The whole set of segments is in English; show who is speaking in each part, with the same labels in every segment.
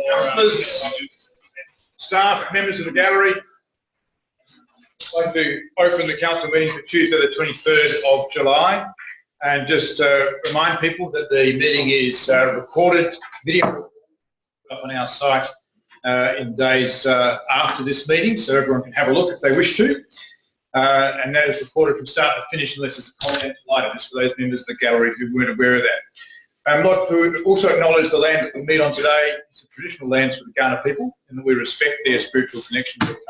Speaker 1: Councillors, staff, members of the gallery, I'd like to open the council meeting for Tuesday the 23rd of July and just remind people that the meeting is recorded, video up on our site in days after this meeting, so everyone can have a look if they wish to. And that is recorded from start to finish unless it's a content item, just for those members of the gallery who weren't aware of that. I'd like to also acknowledge the land that we meet on today is the traditional lands for the Kaurna people, and that we respect their spiritual connection to the country.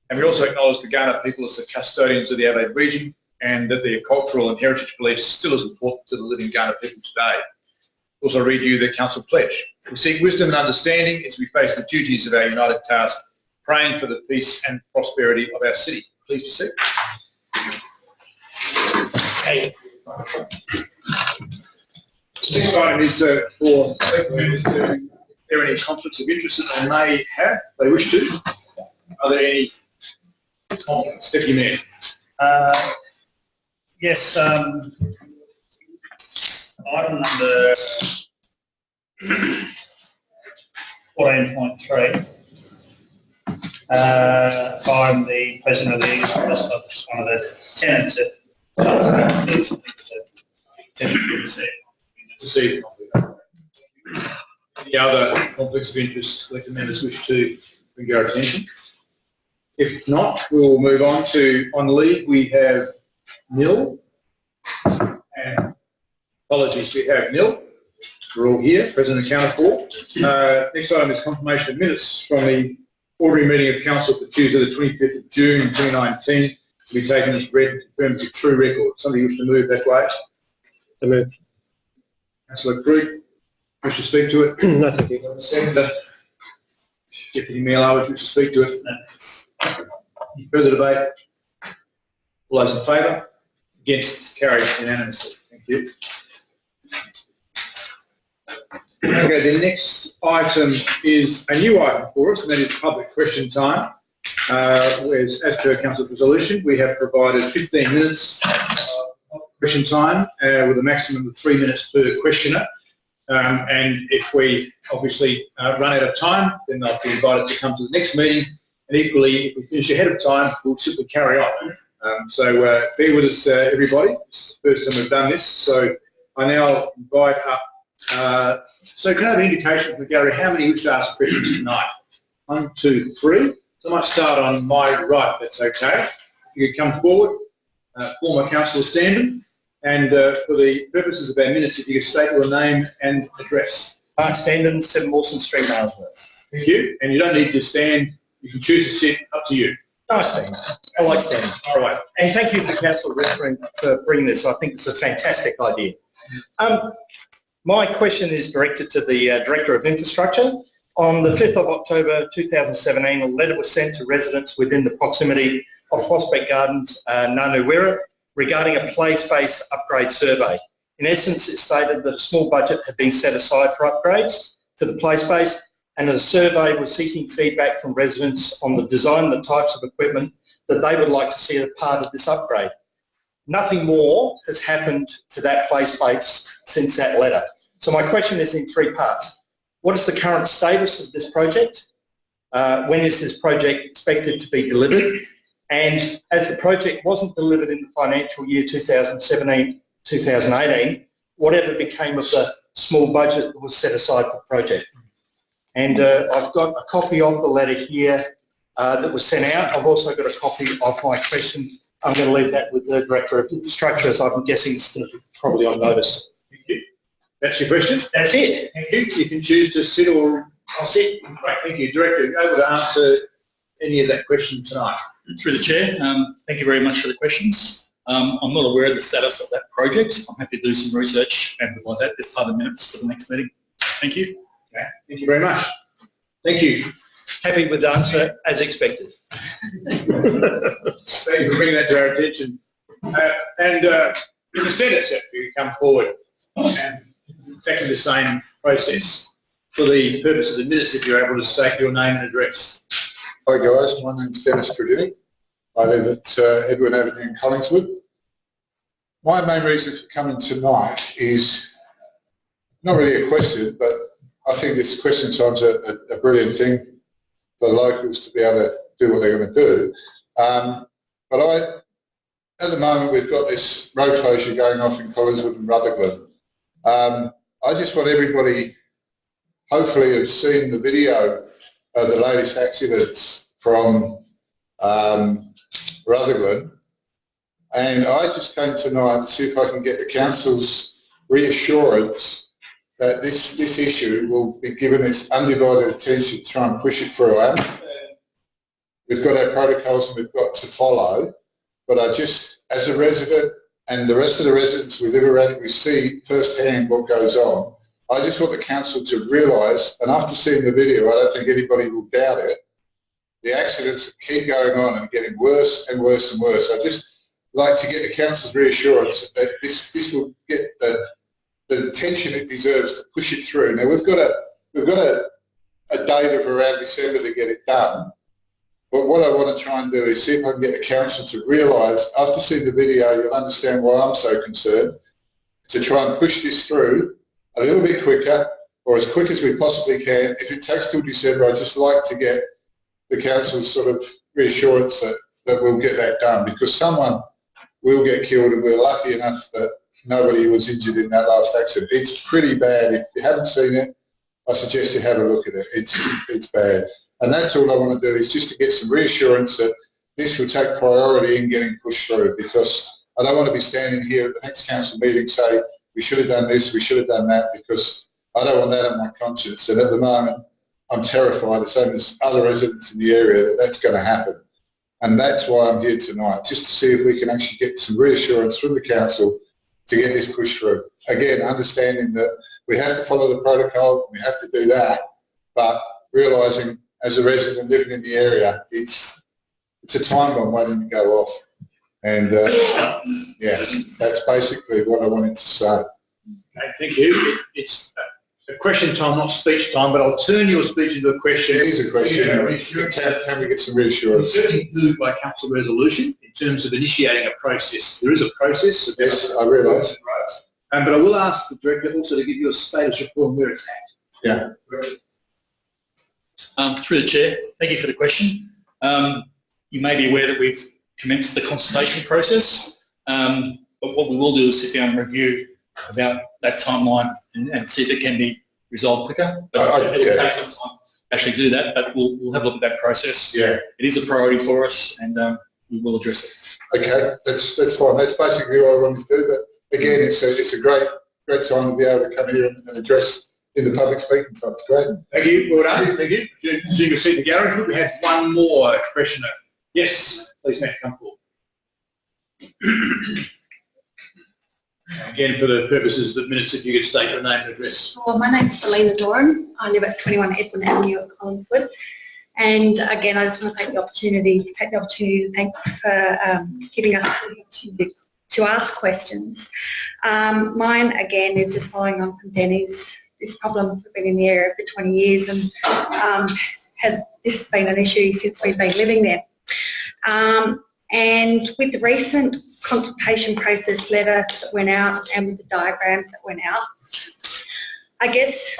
Speaker 1: And we also acknowledge the Kaurna people as the custodians of the Adelaide region, and that their cultural and heritage beliefs are still as important to the living Kaurna people today. Also read you the council pledge. We seek wisdom and understanding as we face the duties of our united task, praying for the peace and prosperity of our city. Please be seated. Hey. This item is for members to, if there are any conflicts of interest that they may have, if they wish to. Are there any conflicts? Deputy Mayor.
Speaker 2: Yes, item number 14.3. I'm the president of the East Coast Office, one of the tenants at
Speaker 1: Any other conflicts of interest that the members wish to bring to our attention? If not, we will move on to, on leave, we have nil. And apologies, we have nil. We're all here, present and accounted for. Next item is confirmation of minutes from the ordinary meeting of council for Tuesday the 25th of June 2019 to be taken as read and confirmed to true record. Somebody wish to move that way? To move. Councillor Creek, wish to speak to it? No, thank you. Seconder, Deputy Mayor, I wish to speak to it. No. Any further debate? All those in favour? Against? Carried unanimously. Thank you. Okay, the next item is a new item for us, and that is public question time. As per council resolution, we have provided 15 minutes of question time with a maximum of 3 minutes per questioner. And if we obviously run out of time, then they'll be invited to come to the next meeting. And equally, if we finish ahead of time, we'll simply carry on. So bear with us, everybody. This is the first time we've done this. So I now invite up. So can I have an indication from the gallery how many wish to ask questions tonight? 1, 2, 3. So I might start on my right, if that's okay. If you could come forward, former councillor Standen, and for the purposes of our minutes, if you could state your name and address.
Speaker 2: Mark Standen, 7 Mawson Street, Nailsworth.
Speaker 1: Thank you. And you don't need to stand. You can choose to sit. Up to you.
Speaker 2: No, I stand. I like standing.
Speaker 1: All right.
Speaker 2: And thank you to Councillor Redfern for bringing this. I think it's a fantastic idea. My question is directed to the Director of Infrastructure. On the 5th of October 2017, a letter was sent to residents within the proximity of Prospect Gardens, Nunuwera, regarding a play space upgrade survey. In essence, it stated that a small budget had been set aside for upgrades to the play space, and that a survey was seeking feedback from residents on the design and the types of equipment that they would like to see as part of this upgrade. Nothing more has happened to that play space since that letter. So my question is in 3 parts. What is the current status of this project? When is this project expected to be delivered? And as the project wasn't delivered in the financial year 2017-2018, whatever became of the small budget that was set aside for the project? And I've got a copy of the letter here that was sent out. I've also got a copy of my question. I'm going to leave that with the Director of Infrastructure, as I'm guessing it's going to be probably on notice.
Speaker 1: Thank you. That's your question?
Speaker 2: That's it.
Speaker 1: Thank you. You can choose to sit or...
Speaker 2: I'll sit.
Speaker 1: Right, thank you. Director, are you able to answer any of that question tonight?
Speaker 3: Through the Chair, thank you very much for the questions. I'm not aware of the status of that project. I'm happy to do some research and provide that as part of the minutes for the next meeting. Thank you.
Speaker 1: Okay. Thank you very much. Thank you.
Speaker 2: Happy with the answer, as expected.
Speaker 1: Thank you for bringing that to our attention. And in the Senate, if you come forward, and exactly the same process for the purpose of the minutes, if you're able to state your name and address.
Speaker 4: Hi guys, my name's Dennis Credini. I live at Edwin Avenue in Collingwood. My main reason for coming tonight is not really a question, but I think this question time's a brilliant thing for the locals to be able to do what they're going to do. But at the moment, we've got this road closure going off in Collinswood and Rutherglen. I just want everybody, hopefully, have seen the video of the latest accidents from Rutherglen. And I just came tonight to see if I can get the council's reassurance that this issue will be given its undivided attention to try and push it through. I understand we've got our protocols and we've got to follow, but I just, as a resident and the rest of the residents we live around it, we see firsthand what goes on. I just want the council to realise, and after seeing the video, I don't think anybody will doubt it, the accidents keep going on and getting worse and worse and worse. I just like to get the council's reassurance that this will get the attention it deserves to push it through. Now we've got a date of around December to get it done. But what I want to try and do is see if I can get the council to realise, after seeing the video, you'll understand why I'm so concerned, to try and push this through a little bit quicker, or as quick as we possibly can. If it takes till December, I'd just like to get the council's sort of reassurance that we'll get that done, because someone will get killed, and we're lucky enough that nobody was injured in that last accident. It's pretty bad. If you haven't seen it, I suggest you have a look at it. It's bad. And that's all I want to do, is just to get some reassurance that this will take priority in getting pushed through, because I don't want to be standing here at the next council meeting say, we should have done this, we should have done that, because I don't want that on my conscience. And at the moment, I'm terrified, the same as other residents in the area, that that's going to happen. And that's why I'm here tonight, just to see if we can actually get some reassurance from the council to get this pushed through. Again, understanding that we have to follow the protocol, we have to do that, but realising as a resident living in the area, it's a time bomb waiting to go off. And yeah, that's basically what I wanted to say.
Speaker 1: Okay, thank you. It's a question time, not speech time, but I'll turn your speech into a question.
Speaker 4: It is a question. Can we get some reassurance?
Speaker 1: It's certainly moved by council resolution in terms of initiating a process. There is a process.
Speaker 4: Yes, I realise.
Speaker 1: But I will ask the director also to give you a status report on where it's at.
Speaker 4: Yeah.
Speaker 3: Through the chair, thank you for the question. You may be aware that we've commenced the consultation process, but what we will do is sit down and review about that timeline and see if it can be resolved quicker. But it will take some time to actually do that, but we'll have a look at that process.
Speaker 4: Yeah.
Speaker 3: It is a priority for us, and we will address it.
Speaker 4: Okay, that's fine. That's basically what I wanted to do. But again, it's a great time to be able to come here and address in the public speaking time. It's great.
Speaker 1: Thank you. Well done. Thank you. So you can see the gallery. We have one more questioner. Yes, please, Matt, come forward. Again, for the purposes of the minutes, if you could state your name and address.
Speaker 5: Well, my name's Selena Doran. I live at 21 Edwin Avenue at Collinswood. And again, I just want to take the opportunity to thank you for giving us the opportunity to ask questions. Mine, again, is just following on from Denny's. This problem has been in the area for 20 years and this has been an issue since we've been living there. And with the recent consultation process letter that went out and with the diagrams that went out, I guess,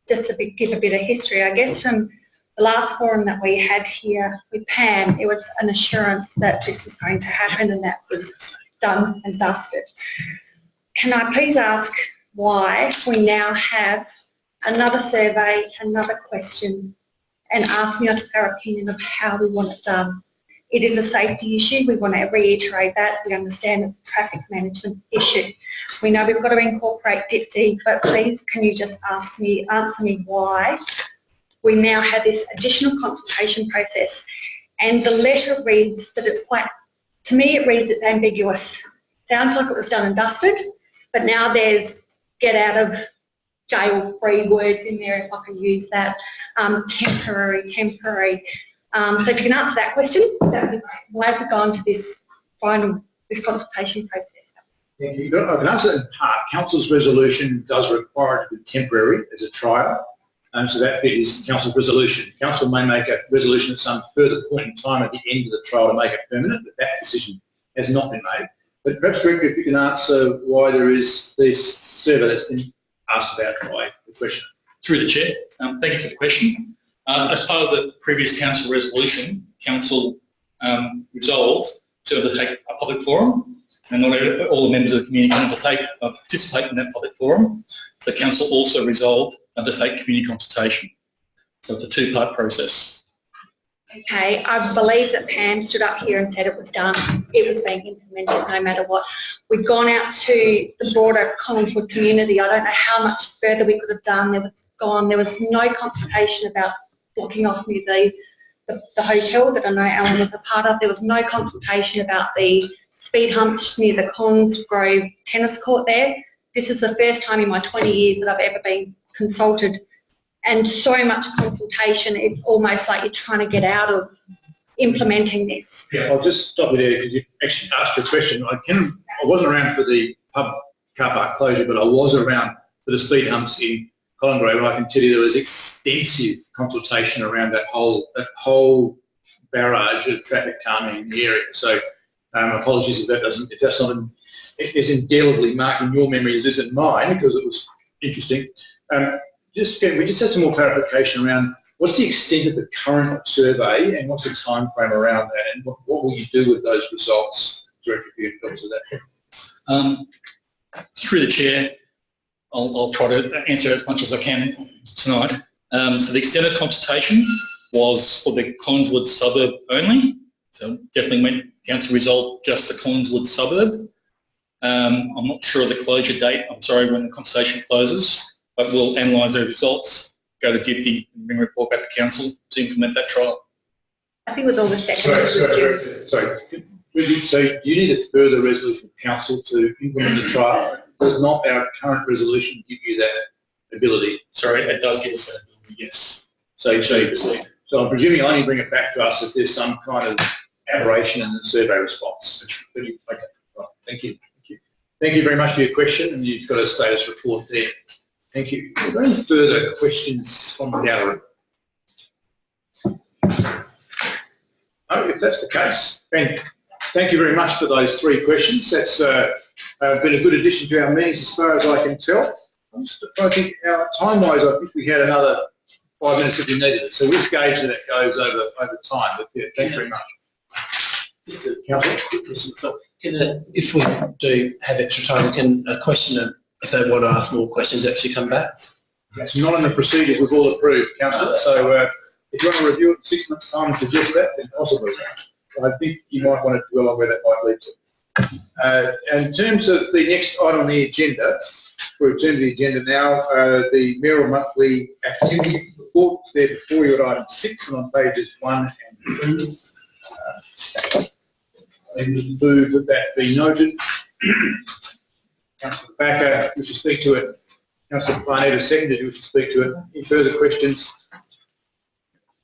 Speaker 5: just to give a bit of history, I guess from the last forum that we had here with Pam, it was an assurance that this was going to happen and that was done and dusted. Can I please ask why we now have another survey, another question, and asking us our opinion of how we want it done? It is a safety issue. We want to reiterate that. We understand it's a traffic management issue. We know we've got to incorporate DIPD, but please can you just answer me why we now have this additional consultation process? And the letter reads that it's quite, to me it reads it's ambiguous. Sounds like it was done and dusted, but now there's get out of jail free words in there, if I can use that, temporary. So if you can answer that question, that would be great. Why have we gone to this consultation process?
Speaker 1: Thank you. I can answer in part. Council's resolution does require it to be temporary as a trial, so that bit is Council's resolution. Council may make a resolution at some further point in time at the end of the trial to make it permanent, but that decision has not been made. But perhaps, Director, if you can answer why there is this survey that's been asked about by the question.
Speaker 3: Through the chair, thank you for the question. As part of the previous council resolution, council resolved to undertake a public forum, and not all the members of the community can participate in that public forum. So council also resolved to undertake community consultation. So it's a two-part process.
Speaker 5: Okay, I believe that Pam stood up here and said it was done. It was being implemented no matter what. We'd gone out to the broader Collingwood community. I don't know how much further we could have done. There was no consultation about blocking off near the hotel that I know Alan was a part of. There was no consultation about the speed humps near the Collins Grove tennis court there. This is the first time in my 20 years that I've ever been consulted, and so much consultation, it's almost like you're trying to get out of implementing this.
Speaker 1: Yeah, I'll just stop you there because you actually asked your question. I wasn't around for the pub car park closure, but I was around for the speed humps in Collins Grove, and I can tell you there was extensive consultation around that whole barrage of traffic calming in the area. So apologies if that's not as indelibly marked in your memory as it is in mine, because it was interesting. We just had some more clarification around what's the extent of the current survey and what's the time frame around that, and what will you do with those results? Director, if you could that.
Speaker 3: Through the chair, I'll try to answer as much as I can tonight. So the extent of consultation was for the Collinswood suburb only. So definitely went council resolved just the Collinswood suburb. I'm not sure of the closure date. I'm sorry, when the consultation closes, but we'll analyse those results, go to Deputy and bring a report back to council to implement that trial.
Speaker 5: I think with all the steps.
Speaker 1: Sorry. So do you need a further resolution of council to implement the trial? Does not our current resolution give you that ability?
Speaker 3: Sorry, it does give us that ability, yes.
Speaker 1: So I'm presuming I only bring it back to us if there's some kind of aberration in the survey response. Okay, right. Thank you. Thank you very much for your question, and you've got a status report there. Thank you. Are there any further questions from the gallery? No, if that's the case, then thank you very much for those three questions. That's been a good addition to our meetings as far as I can tell. I think time-wise, I think we had another 5 minutes if we needed it. So we'll just gauge that goes over time. But yeah, thanks very much.
Speaker 6: Councillor, if we do have extra time, can a questioner, if they want to ask more questions, actually come back?
Speaker 1: That's not in the procedures we've all approved, Councillor. So if you want to review it in 6 months' time and suggest that, then possibly. I think you might want to dwell on where that might lead to. In terms of the next item on the agenda, we'll return to the agenda now, the mayoral monthly activity report. There before you at item 6 and on pages 1 and 2. I move that be noted. Councillor Backer, we should speak to it. Councillor Barnett seconded, we should speak to it. Any further questions?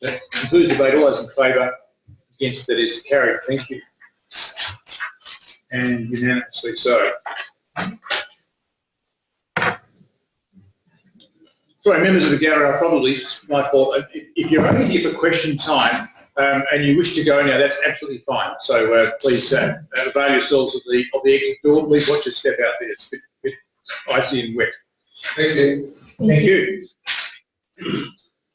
Speaker 1: That concludes the debate. All those in favour? Against, that is carried. Thank you. And unanimously so. Sorry, members of the gallery, probably it's my fault. If you're only here for question time and you wish to go now, that's absolutely fine. So please avail yourselves of the exit door. Please watch your step out there. It's a bit icy and wet.
Speaker 4: Thank you.
Speaker 1: Thank you.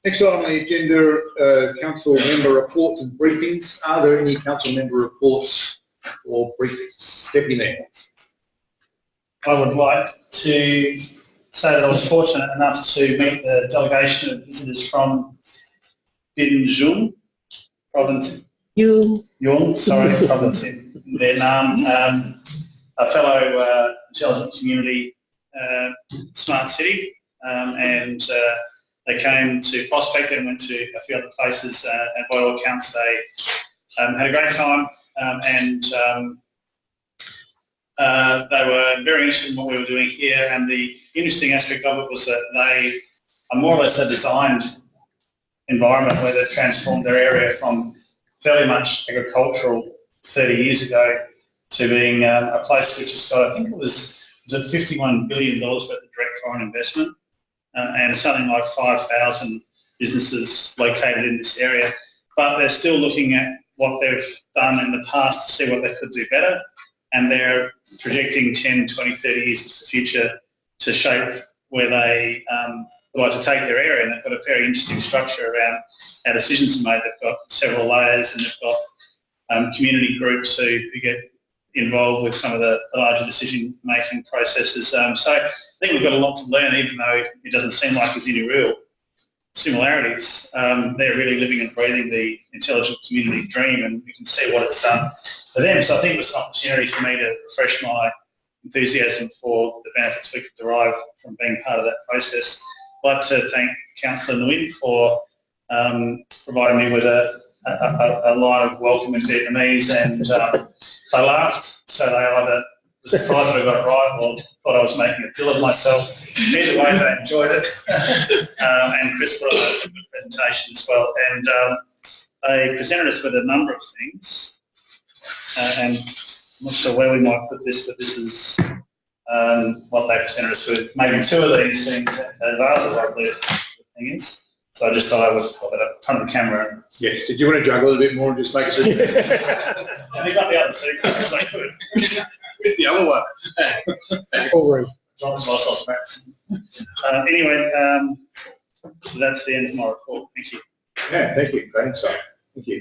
Speaker 1: Next item on the agenda, council member reports and briefings. Are there any council member reports or briefings? Deputy Mayor.
Speaker 7: I would like to say that I was fortunate enough to meet the delegation of visitors from Binjul province. Yung, sorry, province in Vietnam. A fellow intelligent community, smart city, and they came to Prospect and went to a few other places, and by all accounts they had a great time, and they were very interested in what we were doing here, and the interesting aspect of it was that they are more or less a designed environment where they've transformed their area from fairly much agricultural 30 years ago to being a place which has got, I think it was $51 billion worth of direct foreign investment, and something like 5,000 businesses located in this area. But they're still looking at what they've done in the past to see what they could do better, and they're projecting 10, 20, 30 years into the future to shape where they like to take their area, and they've got a very interesting structure around how decisions are made. They've got several layers, and they've got community groups who get involved with some of the larger decision-making processes. So I think we've got a lot to learn, even though it doesn't seem like there's any real similarities. They're really living and breathing the intelligent community dream, and we can see what it's done for them. So I think it was an opportunity for me to refresh my enthusiasm for the benefits we could derive from being part of that process. I'd like to thank Councillor Nguyen for providing me with a line of welcome in Vietnamese, and they laughed, so they either were surprised that I got it right or thought I was making a deal of myself. Either way, they enjoyed it. And Chris put on a good presentation as well. And they presented us with a number of things, and I'm not sure where we might put this, but this is what they presented us with. Maybe two of these things, vases, I believe the thing is. So I just thought I would hold it up in front of the camera.
Speaker 1: Yes. Did you want to juggle a little bit more and just make it?
Speaker 7: And they got the other two because they could.
Speaker 1: With the other one.
Speaker 7: Anyway, that's the end of my report. Thank you.
Speaker 1: Yeah, thank you. Great insight. Thank you.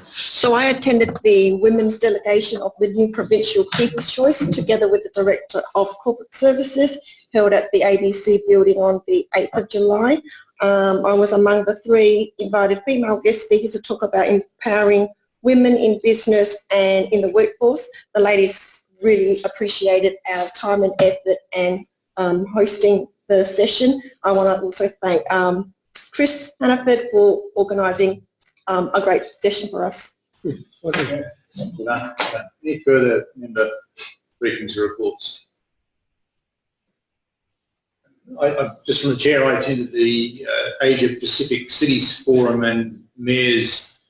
Speaker 8: So I attended the women's delegation of the new Provincial People's Choice together with the Director of Corporate Services, held at the ABC building on the 8th of July. I was among the 3 invited female guest speakers to talk about empowering women in business and in the workforce. The ladies really appreciated our time and effort and hosting the session. I want to also thank Chris Hannaford for organising a great session for us.
Speaker 1: Any further member briefings or reports? I just from the chair, I attended the Asia Pacific Cities Forum and Mayor's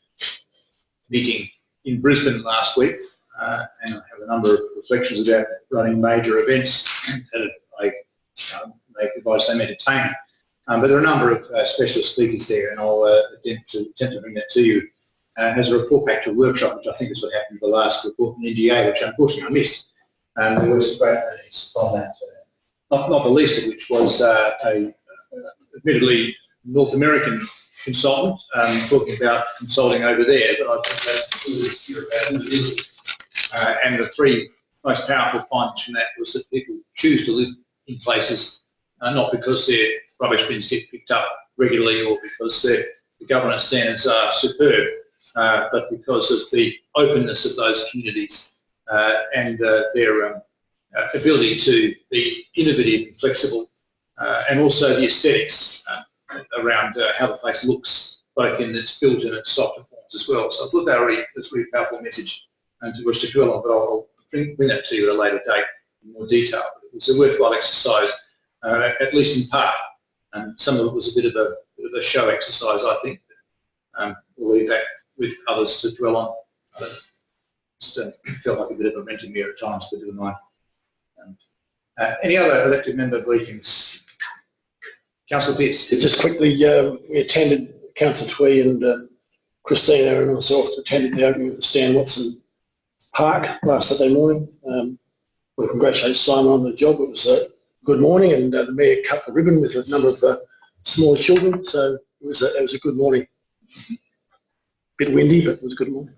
Speaker 1: meeting in Brisbane last week, and I have a number of reflections about running major events that I may provide some entertainment. But there are a number of specialist speakers there, and I'll attempt to bring that to you as a report back to a workshop, which I think is what happened with the last report in NDA, which unfortunately I missed. There was great learnings from that, not the least of which was a admittedly North American consultant talking about consulting over there, but I think that's here about it. And the 3 most powerful findings from that was that people choose to live in places not because their rubbish bins get picked up regularly or because the governance standards are superb, but because of the openness of those communities and their ability to be innovative and flexible, and also the aesthetics around how the place looks, both in its built and its softer forms as well. So I thought that was a really powerful message and to wish to dwell on, but I'll bring that to you at a later date in more detail. It was a worthwhile exercise, at least in part, and some of it was a bit of a show exercise, I think. We'll leave that with others to dwell on. Just felt like a bit of a renting mirror at times, but never mind. Any other elected member briefings? Councillor Pitts.
Speaker 6: Just quickly, we attended, Councillor Twee and Christina and myself attended the opening of the Stan Watson Park last Saturday morning. We congratulate Simon on the job. It was a good morning, and the Mayor cut the ribbon with a number of small children, so it was a good morning. Bit windy, but it was a good morning.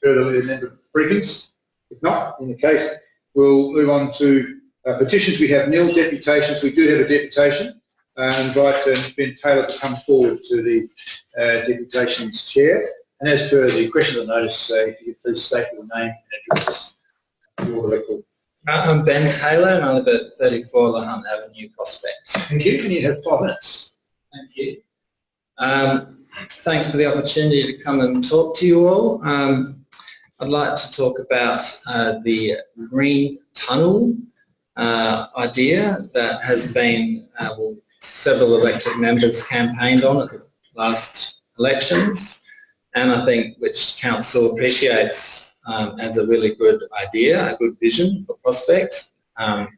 Speaker 1: Further member briefings? If not, in the case, we'll move on to petitions. We have nil. Deputations. We do have a deputation. Invite Ben Taylor to come forward to the deputations chair. And as per the question of the notice, if you could please state your name and address. Your record.
Speaker 9: I'm Ben Taylor and I live at 34 Lahan Avenue, Prospect.
Speaker 1: Thank you. Can you have 5 minutes?
Speaker 9: Thank you. Thanks for the opportunity to come and talk to you all. I'd like to talk about the green tunnel idea that has been several elected members campaigned on at the last elections, and I think which Council appreciates as a really good idea, a good vision for Prospect. A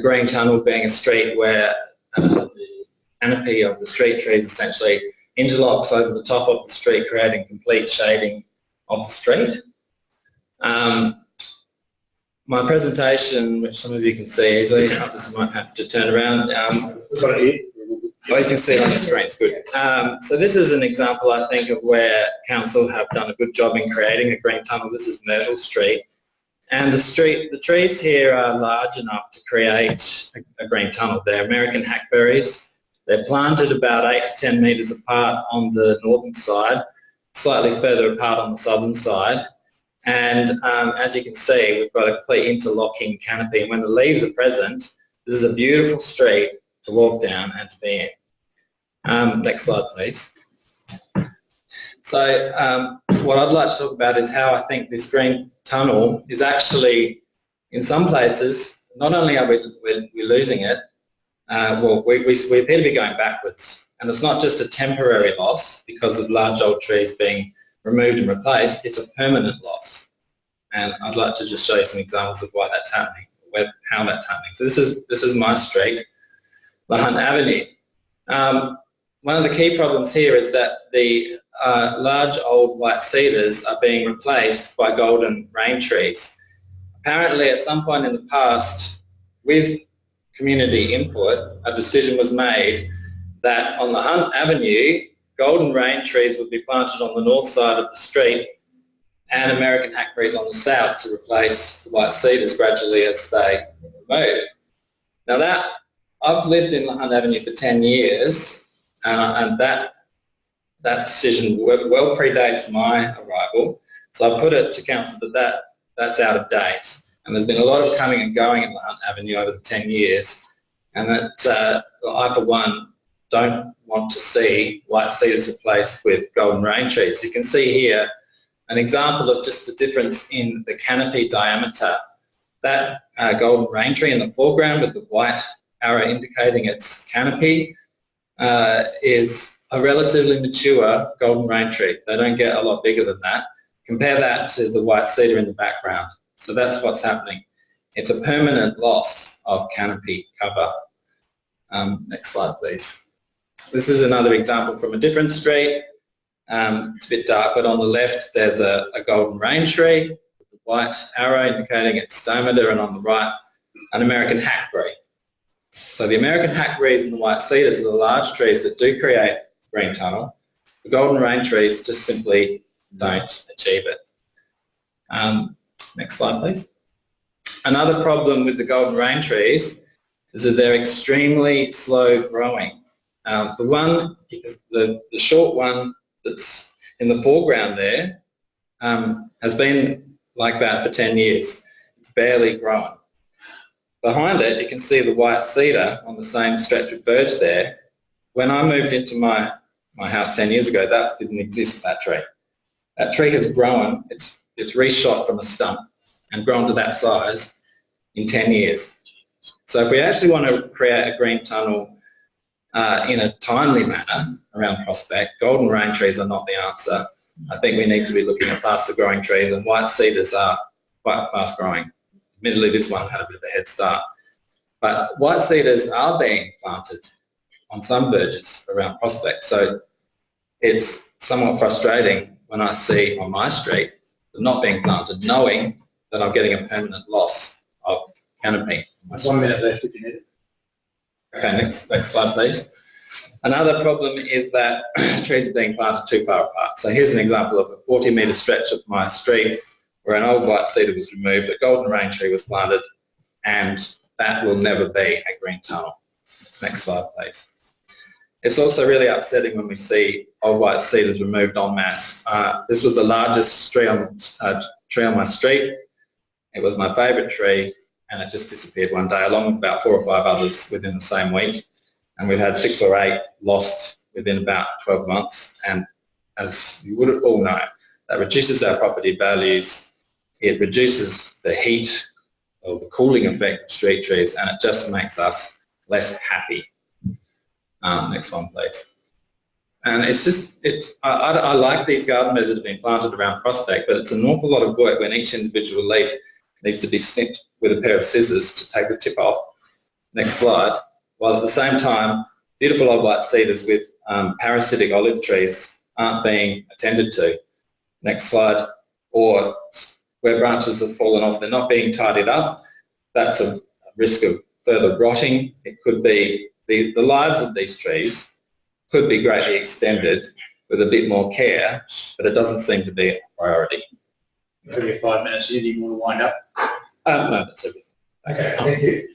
Speaker 9: green tunnel being a street where the canopy of the street trees essentially interlocks over the top of the street, creating complete shading of the street. my presentation, which some of you can see easily, others might have to turn around.
Speaker 6: Got it here.
Speaker 9: Oh, you can see it on the screen, it's good. So this is an example, I think, of where council have done a good job in creating a green tunnel. This is Myrtle Street. And the trees here are large enough to create a green tunnel. They're American hackberries. They're planted about 8 to 10 metres apart on the northern side, slightly further apart on the southern side. And as you can see, we've got a complete interlocking canopy. And when the leaves are present, this is a beautiful street to walk down and to be in. Next slide, please. So what I'd like to talk about is how I think this green tunnel is actually, in some places, not only are we losing it, well, we appear to be going backwards. And it's not just a temporary loss because of large old trees being removed and replaced, it's a permanent loss. And I'd like to just show you some examples of why that's happening, how that's happening. So this is my street, La Hunt Avenue. One of the key problems here is that the large old white cedars are being replaced by golden rain trees. Apparently at some point in the past, with community input, a decision was made that on La Hunt Avenue, golden rain trees would be planted on the north side of the street and American hackberries on the south to replace the white cedars gradually as they moved. Now that, I've lived in La Hunt Avenue for 10 years and that decision well predates my arrival, so I put it to council that that's out of date. And there's been a lot of coming and going in La Hunt Avenue over the 10 years, and that I, for one, don't want to see white cedars replaced with golden rain trees. You can see here an example of just the difference in the canopy diameter. That golden rain tree in the foreground with the white arrow indicating its canopy is a relatively mature golden rain tree. They don't get a lot bigger than that. Compare that to the white cedar in the background. So that's what's happening. It's a permanent loss of canopy cover. Next slide, please. This is another example from a different street. It's a bit dark, but on the left there's a golden rain tree with the white arrow indicating its diameter, and on the right an American hackberry. So the American hackberries and the white cedars are the large trees that do create green tunnel. The golden rain trees just simply don't achieve it. Next slide, please. Another problem with the golden rain trees is that they're extremely slow growing. The short one that's in the foreground there has been like that for 10 years. It's barely grown. Behind it, you can see the white cedar on the same stretch of verge there. When I moved into my house 10 years ago, that didn't exist, that tree. That tree has grown, it's reshot from a stump and grown to that size in 10 years. So if we actually want to create a green tunnel in a timely manner around Prospect, golden rain trees are not the answer. I think we need to be looking at faster growing trees, and white cedars are quite fast growing. Admittedly, this one had a bit of a head start. But white cedars are being planted on some verges around Prospect. So it's somewhat frustrating when I see on my street them not being planted, knowing that I'm getting a permanent loss of canopy.
Speaker 6: 1 minute left if you need it.
Speaker 9: Okay, next slide, please. Another problem is that trees are being planted too far apart. So here's an example of a 40-metre stretch of my street where an old white cedar was removed, a golden rain tree was planted, and that will never be a green tunnel. Next slide, please. It's also really upsetting when we see old white cedars removed en masse. This was the largest tree on my street. It was my favourite tree, and it just disappeared one day, along with about 4 or 5 others within the same week. And we've had 6 or 8 lost within about 12 months. And as you would all know, that reduces our property values. It reduces the heat or the cooling effect of street trees, and it just makes us less happy. Next one, please. And I like these garden beds that have been planted around Prospect, but it's an awful lot of work when each individual leaf needs to be snipped with a pair of scissors to take the tip off. Next slide. While at the same time, beautiful old white cedars with parasitic olive trees aren't being attended to. Next slide. Or where branches have fallen off, they're not being tidied up. That's a risk of further rotting. It could be the lives of these trees could be greatly extended with a bit more care, but it doesn't seem to be a priority.
Speaker 1: Give you 5 minutes. Do you want to wind up?
Speaker 9: No, that's everything.
Speaker 1: Okay, thank you.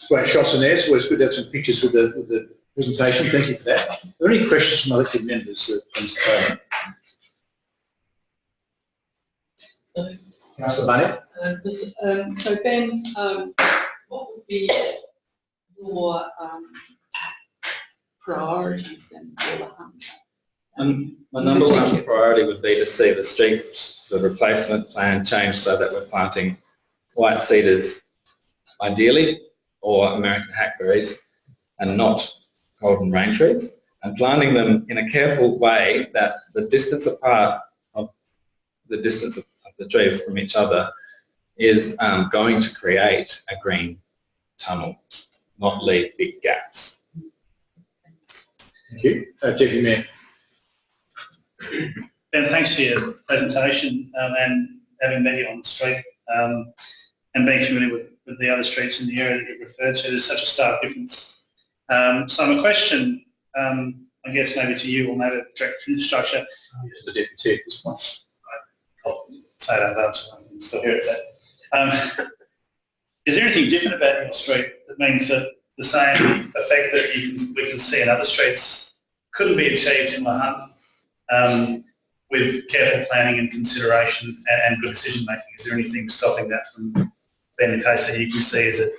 Speaker 1: Great shots in there. So it's good to have some pictures with the presentation. Thank you for that. Are there any questions from elected members from Mr. Bowman? Councillor Barnett?
Speaker 10: So Ben, what would be your priorities then for the hunt?
Speaker 9: My number one priority would be to see the replacement plan change so that we're planting white cedars ideally, or American hackberries, and not golden rain trees, and planting them in a careful way that the distance apart of the distance of the trees from each other is going to create a green tunnel, not leave big gaps.
Speaker 1: Thank you. Deputy Mayor.
Speaker 7: Ben, thanks for your presentation and having met you on the street and being familiar with the other streets in the area that you referred to. There's such a stark difference. So my question, I guess maybe to you or maybe the Director of Infrastructure.
Speaker 1: Yes, the Deputy at this point.
Speaker 7: I'll say that about so I can still hear it said. Is there anything different about your street that means that the same effect that we can see in other streets couldn't be achieved in La Hunt with careful planning and consideration and good decision making? Is there anything stopping that from being the case that you can see? Is it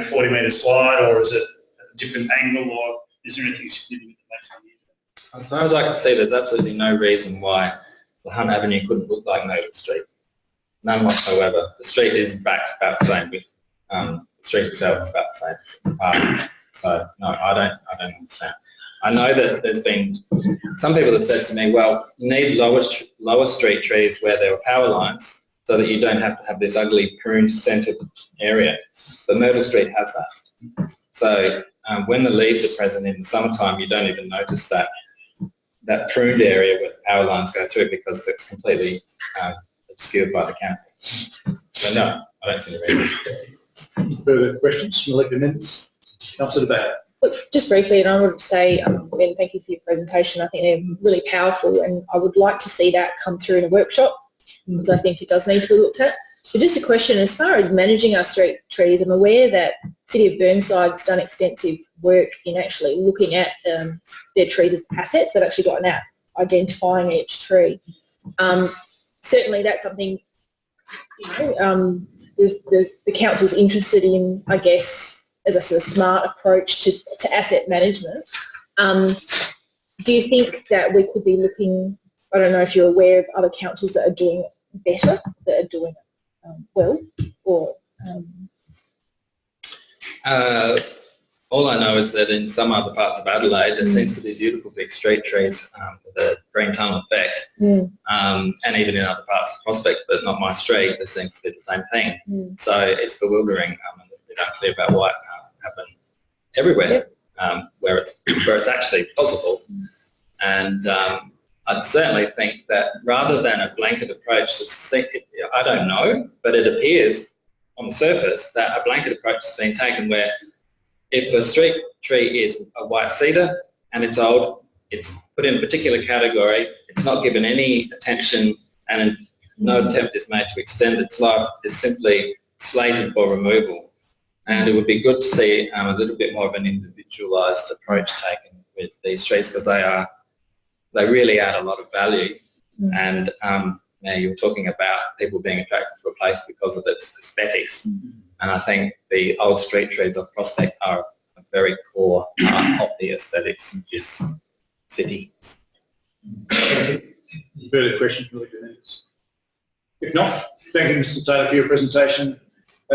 Speaker 7: 40 metres wide, or is it at a different angle, or is there anything significant that makes it unusual?
Speaker 9: As far as I can see, there's absolutely no reason why La Hunt Avenue couldn't look like Noble Street. None whatsoever. The street is back about the same width. The street itself is about the same. So no, I don't understand. I know that there's been some people have said to me, well, you need lower street trees where there are power lines so that you don't have to have this ugly pruned centred area. But Myrtle Street has that. So when the leaves are present in the summertime, you don't even notice that pruned area where the power lines go through because it's completely obscured by the canopy. So no, I don't see the reason.
Speaker 1: Further questions from elected members? Councillor Barrett.
Speaker 8: Look, just briefly, and I would say, Ben, thank you for your presentation. I think they're really powerful, and I would like to see that come through in a workshop, because I think it does need to be looked at. But just a question, as far as managing our street trees, I'm aware that City of Burnside's done extensive work in actually looking at their trees as assets. They've actually gotten out identifying each tree. Certainly that's something, the council's interested in, I guess, as a sort of smart approach to asset management. Do you think that we could be looking, I don't know if you're aware of other councils that are doing it better, that are doing it well, or...
Speaker 9: all I know is that in some other parts of Adelaide there seems to be beautiful big street trees with a green tunnel effect, and even in other parts of Prospect, but not my street, there seems to be the same thing. So it's bewildering and a little bit unclear about why it can't happen everywhere, where it's actually possible. And I'd certainly think that rather than a blanket approach, I don't know, but it appears on the surface that a blanket approach has been taken where if a street tree is a white cedar and it's old, it's put in a particular category, it's not given any attention, and no attempt is made to extend its life, it's simply slated for removal. And it would be good to see a little bit more of an individualised approach taken with these trees, because they really add a lot of value. And now you're talking about people being attracted to a place because of its aesthetics. And I think the old street trees of Prospect are a very core part of the aesthetics of this city.
Speaker 1: Further questions from elected members? If not, thank you, Mr. Taylor, for your presentation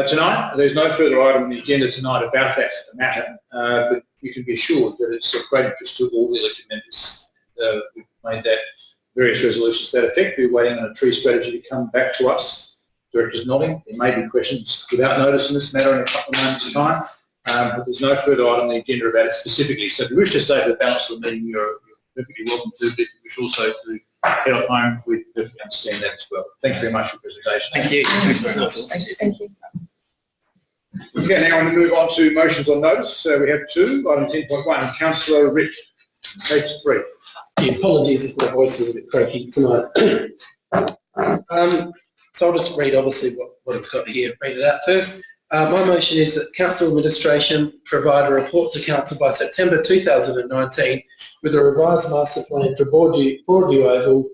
Speaker 1: tonight. There's no further item on the agenda tonight about that matter, but you can be assured that it's of great interest to all the elected members. We've made that various resolutions to that effect. We're waiting on a tree strategy to come back to us. Director's nodding. There may be questions without notice in this matter in a couple of moments' time, but there's no further item on the agenda about it specifically. So if you wish to stay for the balance of the meeting, you're perfectly welcome to, but you wish also to head off home, we perfectly understand that as well. Thank you very much for your presentation.
Speaker 3: Thank you.
Speaker 8: Thank you.
Speaker 1: Okay, now we move on to motions on notice. We have two. Item 10.1, Councillor Rick, page 3.
Speaker 6: Apologies if my voice is a bit croaky tonight. So I'll just read obviously what it's got here, read it out first. My motion is that Council Administration provide a report to Council by September 2019 with a revised master plan for Broadview Oval,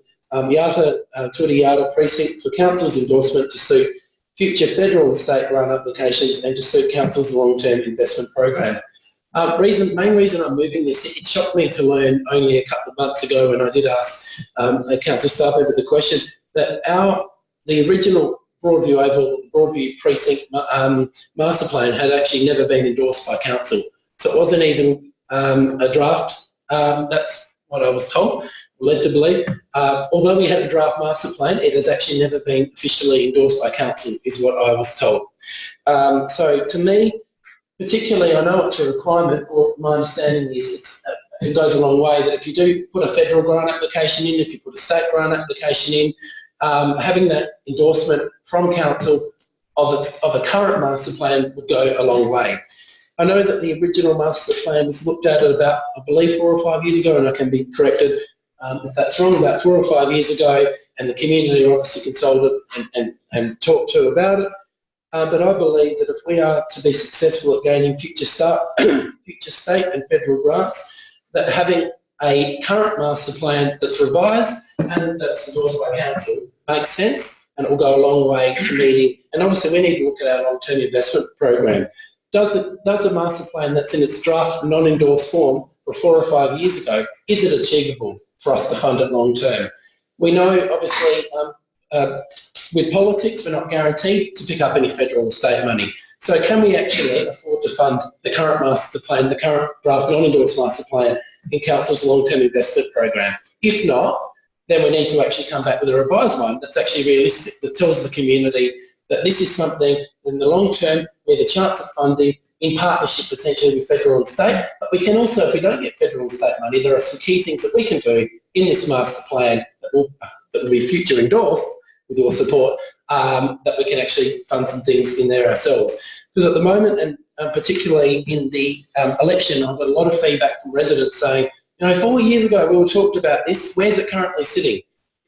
Speaker 6: Tweedy Yata precinct for Council's endorsement to suit future federal and state run applications and to suit Council's long-term investment program. Main reason I'm moving this, it shocked me to learn only a couple of months ago when I did ask a council staff member the question that the original Broadview Oval, Broadview precinct master plan had actually never been endorsed by council. So it wasn't even a draft. That's what I was told, led to believe. Although we had a draft master plan, it has actually never been officially endorsed by council, is what I was told. So to me, particularly, I know it's a requirement, or my understanding is it goes a long way that if you do put a federal grant application in, if you put a state grant application in, having that endorsement from council of a current master plan would go a long way. I know that the original master plan was looked at about, I believe, 4 or 5 years ago, and I can be corrected if that's wrong, about 4 or 5 years ago, and the community obviously consulted and talked to about it. But I believe that if we are to be successful at gaining future state and federal grants, that having a current master plan that's revised and that's endorsed by council makes sense, and it will go a long way to meeting. And obviously we need to look at our long-term investment program. Does a master plan that's in its draft non-endorsed form for 4 or 5 years ago, is it achievable for us to fund it long-term? We know obviously with politics we're not guaranteed to pick up any federal or state money. So can we actually afford to fund the current master plan, the current draft non-endorsed master plan in council's long-term investment program? If not, then we need to actually come back with a revised one that's actually realistic, that tells the community that this is something in the long term with a chance of funding in partnership potentially with federal and state. But we can also, if we don't get federal and state money, there are some key things that we can do in this master plan that will be future endorsed with your support, that we can actually fund some things in there ourselves. Because at the moment, and particularly in the election, I've got a lot of feedback from residents saying, you know, 4 years ago we were talked about this, where's it currently sitting?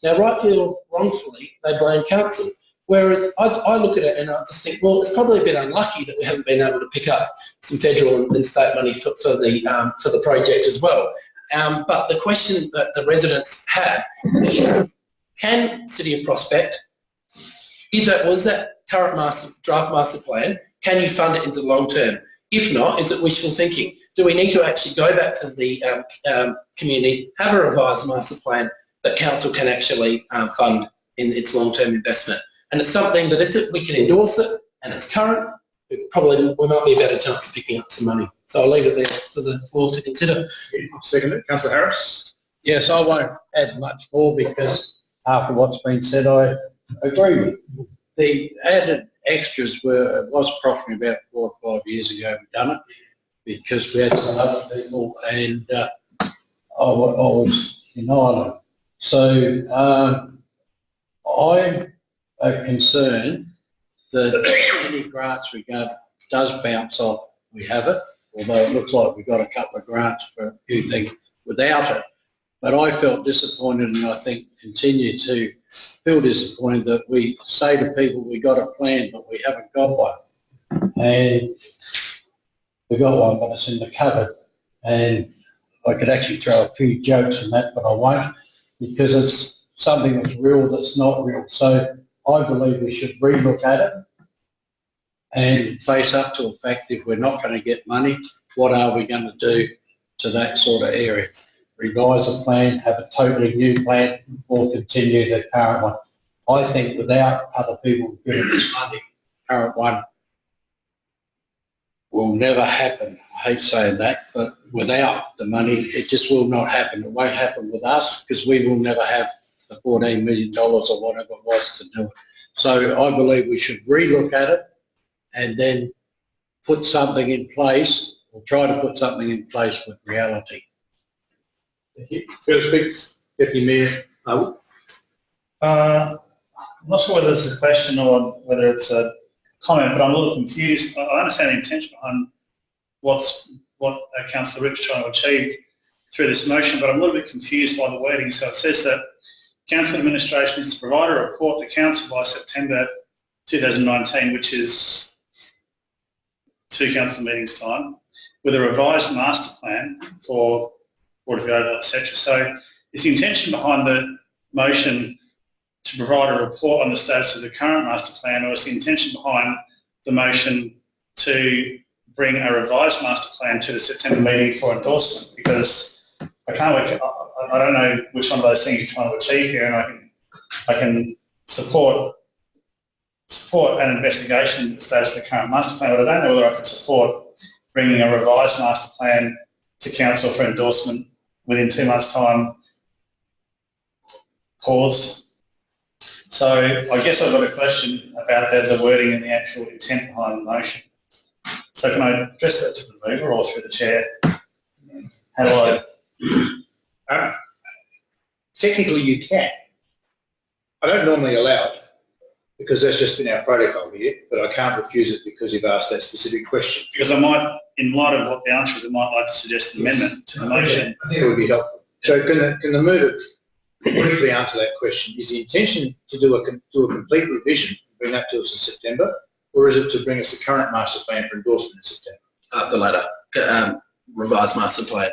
Speaker 6: Now, rightfully or wrongfully, they blame council. Whereas I look at it and I just think, well, it's probably a bit unlucky that we haven't been able to pick up some federal and state money for the project as well. But the question that the residents have is, can City of Prospect, was that current draft master plan, can you fund it into the long term? If not, is it wishful thinking? Do we need to actually go back to the community, have a revised master plan that council can actually fund in its long-term investment? And it's something that if we can endorse it and it's current, we might be a better chance of picking up some money. So I'll leave it there for the board to consider.
Speaker 1: Second, Councillor Harris.
Speaker 11: Yes, I won't add much more because after what's been said, I agree with. The added extras was approximately about 4 or 5 years ago we've done it because we had some other people and I was in Ireland. So I'm concerned that any grants we get does bounce off. We have it, although it looks like we got a couple of grants for a few things without it. But I felt disappointed and I think continue to feel disappointed that we say to people we got a plan but we haven't got one. And we got one but it's in the cupboard. And I could actually throw a few jokes in that but I won't because it's something that's real that's not real. So I believe we should relook at it and face up to the fact if we're not going to get money, what are we going to do to that sort of area? Revise a plan, have a totally new plan, or continue the current one. I think without other people giving us money, the current one will never happen. I hate saying that, but without the money, it just will not happen. It won't happen with us because we will never have the $14 million or whatever it was to do it. So I believe we should relook at it and then put something in place, or try to put something in place with reality.
Speaker 1: Thank you. Further speakers? Deputy Mayor
Speaker 7: I'm not sure whether this is a question or whether it's a comment, but I'm a little confused. I understand the intention behind what Councillor Rip's trying to achieve through this motion, but I'm a little bit confused by the wording. So it says that Council Administration is to provide a report to Council by September 2019, which is 2 council meetings time, with a revised master plan for Board of Overlay, etc. So is the intention behind the motion to provide a report on the status of the current master plan, or is the intention behind the motion to bring a revised master plan to the September meeting for endorsement? Because I don't know which one of those things you're trying to achieve here, and I can support an investigation of the status of the current master plan, but I don't know whether I can support bringing a revised master plan to council for endorsement within 2 months' time. Pause. So I guess I've got a question about the wording and the actual intent behind the motion. So can I address that to the mover or through the chair? How do I?
Speaker 11: Technically you can. I don't normally allow it because that's just been our protocol here, but I can't refuse it because you've asked that specific question.
Speaker 7: Because I might, in light of what the answer is, I might like to suggest an amendment to the motion.
Speaker 11: I think it would be helpful. So can the mover briefly answer that question? Is the intention to do a complete revision, bring that to us in September, or is it to bring us the current master plan for endorsement in September?
Speaker 12: The latter, revised master plan.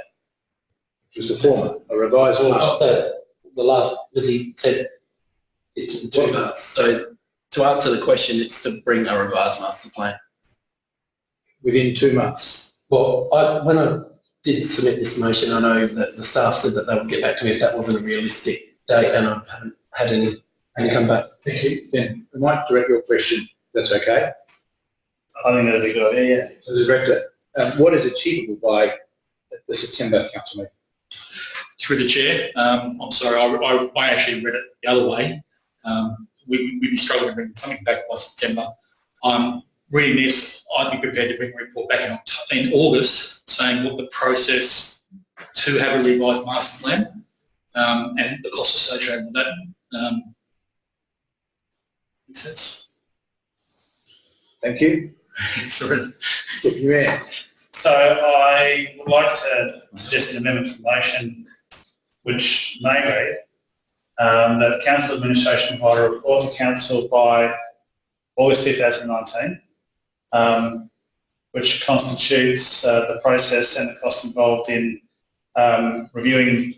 Speaker 11: Just the former, a revised master.
Speaker 12: The last, as he said, it's in 2 parts. So to answer the question, it's to bring a revised master plan.
Speaker 11: Within 2 months?
Speaker 12: Well, when I did submit this motion, I know that the staff said that they would get back to me if that wasn't a realistic date, and I haven't had any come back.
Speaker 11: Thank you. Then I might direct your question. That's okay.
Speaker 7: I think that'd be a good idea, yeah.
Speaker 11: So the director, what is achievable by the September council meeting?
Speaker 3: Through the chair, I'm sorry, I actually read it the other way. We'd be struggling to bring something back by September. Reading this, I'd be prepared to bring a report back in August saying what the process to have a revised master plan and the costs associated with that. Makes sense?
Speaker 11: Thank you.
Speaker 3: Sorry.
Speaker 7: So I would like to suggest an amendment to the motion which may read that Council Administration provide a report to Council by August 2019, which constitutes the process and the cost involved in reviewing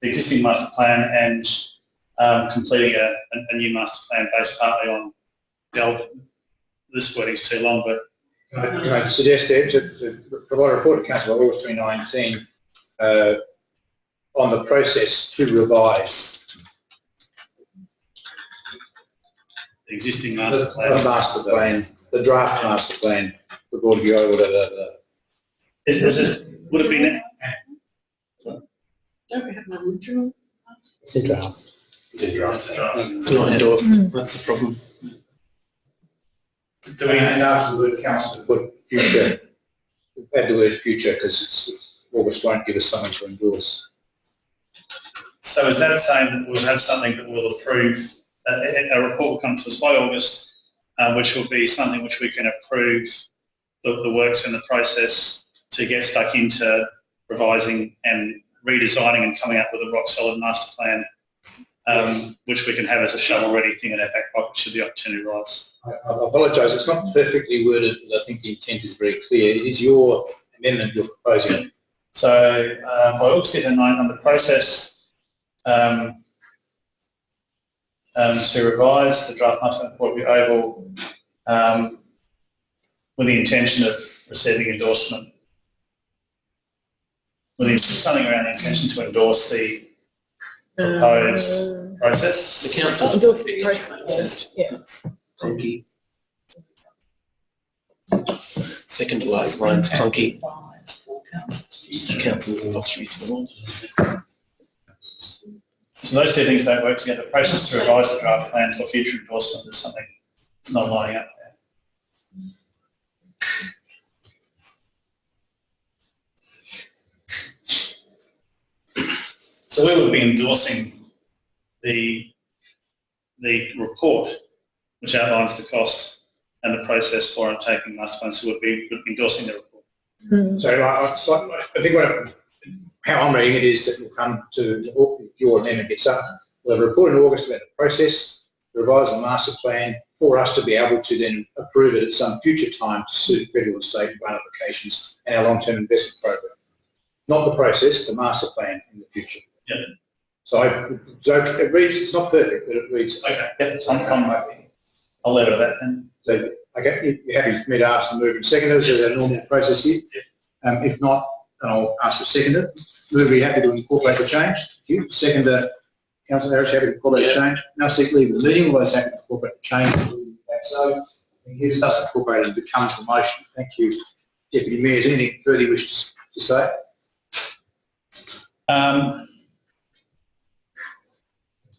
Speaker 7: the existing master plan and completing a new master plan based partly on the old. This wording's too long, but
Speaker 11: can I suggest Ed to provide a report to Council by August 2019 on the process to revise
Speaker 7: the existing master plan.
Speaker 11: The draft master plan for Board of Overlay.
Speaker 7: Would it be?
Speaker 10: Don't we have an original?
Speaker 11: It's a draft.
Speaker 12: It's not endorsed. That's the problem.
Speaker 11: And after the word council to put future, add the word future because August won't give us something to endorse.
Speaker 7: So is that saying that we'll have something that we'll approve, a report will come to us by August, which will be something which we can approve the works in the process to get stuck into revising and redesigning and coming up with a rock solid master plan, which we can have as a shovel-ready thing in our back pocket should the opportunity arise.
Speaker 11: I apologise, it's not perfectly worded, but I think the intent is very clear. It is your amendment you're proposing.
Speaker 7: So by August 2009, on the process to revise the draft master plan for the Oval with the intention of receiving endorsement, with something around the intention to endorse the proposed process.
Speaker 12: The council's
Speaker 8: Endorse the process. Yeah.
Speaker 12: clunky. Second to last line's clunky. Councils and industries.
Speaker 7: So those two things don't work together. The process to revise the draft plan for future endorsement is something that's not lining up there. So we would be endorsing the report, which outlines the cost and the process for undertaking master plans, who would be endorsing the report.
Speaker 13: So I think how I'm reading it is that we'll come to, if your amendment gets up, we'll have a report in August about the process, revise the master plan for us to be able to then approve it at some future time to suit federal and state grant applications and our long-term investment program. Not the process, the master plan in the future.
Speaker 7: Yeah.
Speaker 13: So it reads, it's not perfect, but it reads.
Speaker 7: Okay, yep, I'll leave it at that then.
Speaker 13: So, okay, you're happy for me to ask the move and seconder, as our normal process here? If not, then I'll ask for seconder. Move, are you happy to incorporate the change? Thank you. Seconder, Councillor Harris, happy to incorporate the change? No seek leave of the meeting, all those happy to incorporate the change. So, here's us incorporated, it becomes the motion. Thank you. Deputy Mayor, is there anything further you wish to say?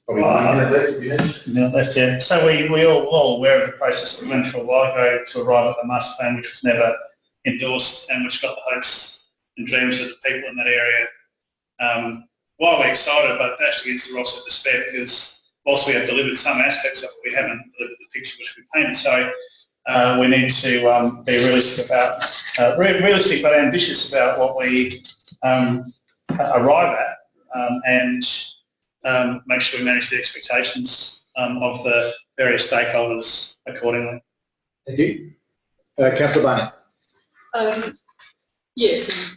Speaker 13: Probably
Speaker 7: left, yeah. So we all aware of the process that we went through a while ago to arrive at the master plan, which was never endorsed and which got the hopes and dreams of the people in that area. While we're excited, but actually against the rocks of despair, because whilst we have delivered some aspects of it, we haven't delivered the picture which we painted. So we need to be realistic but ambitious about what we arrive at, and make sure we manage the expectations of the various stakeholders accordingly.
Speaker 13: Thank you. Councillor Barney.
Speaker 10: Yes.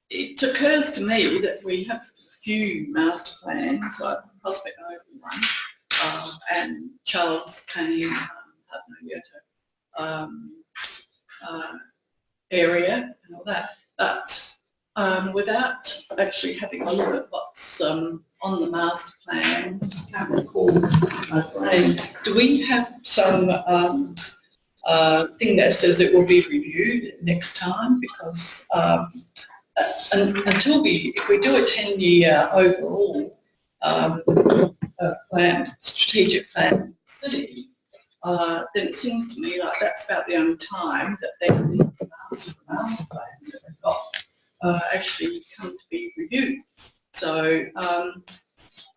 Speaker 10: It occurs to me that we have a few master plans, like Prospect Open one, and Charles Kane, area and all that, but without actually having a look at what's on the master plan, I can't recall my brain. Do we have some thing that says it will be reviewed next time? Because if we do a 10-year overall plan, strategic plan for the city, then it seems to me like that's about the only time that then these master plans that we've got actually come to be reviewed. So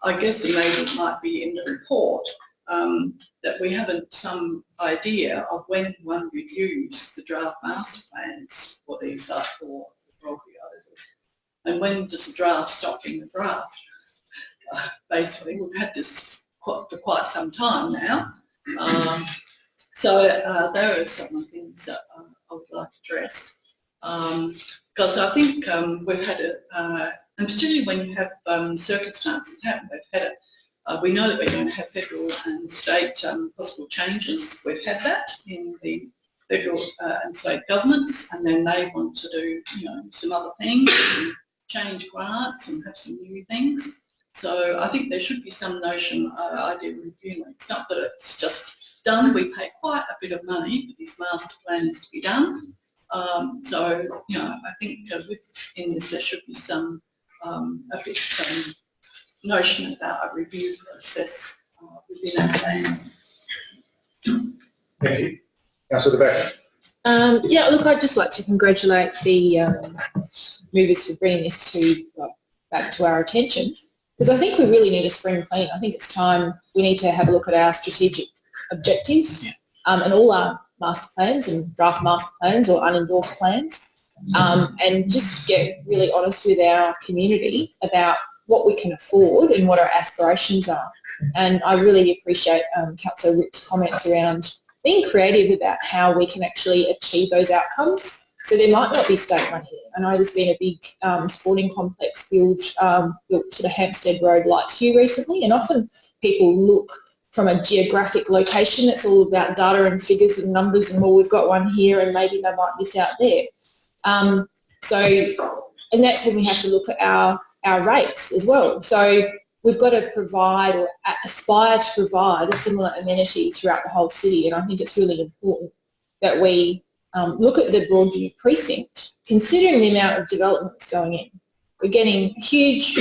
Speaker 10: I guess maybe it might be in the report that we haven't some idea of when one reviews the draft master plans for these for and when does the draft stop being the draft? Basically, we've had this for quite some time now. So there are some things that I would like addressed. Because I think we've had and particularly when you have circumstances happen, we know that we're going to have federal and state possible changes. We've had that in the federal and state governments, and then they want to do, some other things, and change grants and have some new things. So I think there should be some notion, idea of reviewing. It's not that it's just done. We pay quite a bit of money for these master plans to be done. So, I think within this there should be some a bit notion about a review process within our plan.
Speaker 13: Thank you. Councillor Becker.
Speaker 14: Yeah, look, I'd just like to congratulate the movers for bringing this back to our attention, because I think we really need a spring clean. I think it's time we need to have a look at our strategic objectives and all our master plans and draft master plans or unendorsed plans, and just get really honest with our community about what we can afford and what our aspirations are. And I really appreciate Councillor Rick's comments around being creative about how we can actually achieve those outcomes. So there might not be state money there. I know there's been a big sporting complex built to the Hampstead Road Lights Hue recently, and often people look from a geographic location. It's all about data and figures and numbers, and well, we've got one here and maybe they might miss out there. And that's when we have to look at our rates as well. So we've got to provide or aspire to provide a similar amenity throughout the whole city, and I think it's really important that we look at the Broadview precinct, considering the amount of development that's going in. We're getting a huge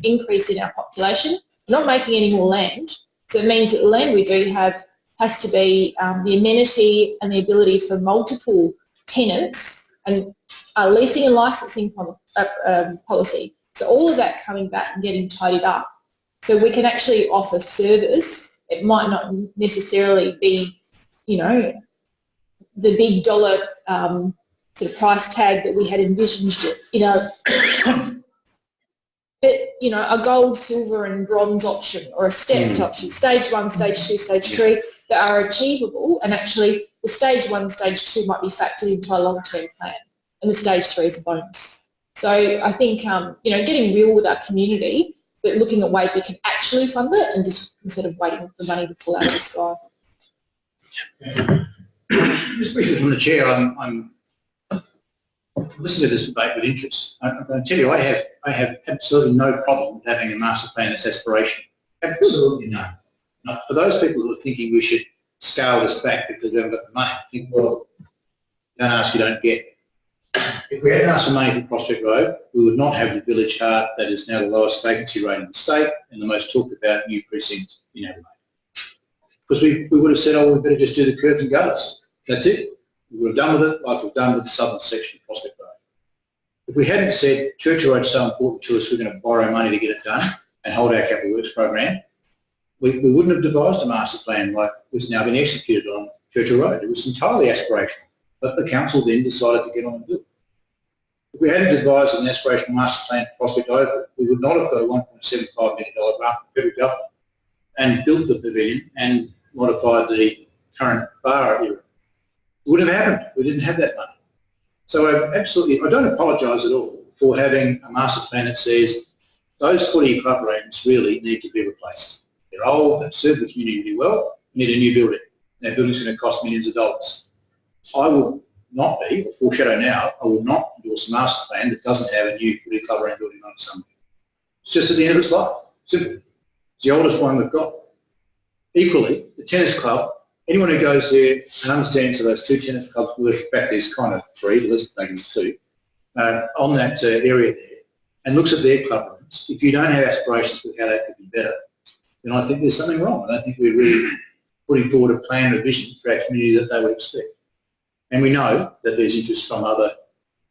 Speaker 14: increase in our population, we're not making any more land, so it means that the land we do have has to be the amenity and the ability for multiple tenants, and leasing and licensing policy So all of that coming back and getting tidied up. So we can actually offer service. It might not necessarily be, you know, the big dollar sort of price tag that we had envisioned, you know, but, you know, a gold, silver and bronze option or a stepped option, stage 1, stage 2, stage 3, that are achievable, and actually the stage 1, stage 2 might be factored into a long-term plan and the stage 3 is a bonus. So I think, you know, getting real with our community, but looking at ways we can actually fund it and just instead of waiting for money to fall out of the sky.
Speaker 13: Just briefly from the chair, I'm listening to this debate with interest. I'm going to tell you, I have absolutely no problem with having a master plan that's aspirational. Absolutely none. Now, for those people who are thinking we should scale this back because we haven't got the money, I think, well, don't ask, you don't get. If we hadn't asked for money for Prospect Road, we would not have the village heart that is now the lowest vacancy rate in the state and the most talked about new precinct in Adelaide. Because we would have said, oh, we better just do the curbs and gutters. That's it. We would have done with it like we've done with the southern section of Prospect Road. If we hadn't said Churchill Road's so important to us, we're going to borrow money to get it done and hold our capital works program, we wouldn't have devised a master plan like was now being executed on Churchill Road. It was entirely aspirational, but the council then decided to get on and do it. If we hadn't devised an aspirational master plan for Prospect Oval, we would not have got a $1.75 million grant from the federal government and built the pavilion and modified the current bar area. It wouldn't have happened. We didn't have that money. So I don't apologise at all for having a master plan that says those footy club rooms really need to be replaced. They're old, they serve the community really well, we need a new building. That building's going to cost millions of dollars. I will not be, or foreshadow now, I will not endorse a master plan that doesn't have a new footy club room building on it somewhere. It's just at the end of its life. Simple. It's the oldest one we've got. Equally, the tennis club, anyone who goes there and understands that those two tennis clubs work, in fact there's kind of three, let's make them two, on that area there, and looks at their club rooms, if you don't have aspirations for how that could be better, then I think there's something wrong. I don't think we're really putting forward a plan or vision for our community that they would expect. And we know that there's interest from other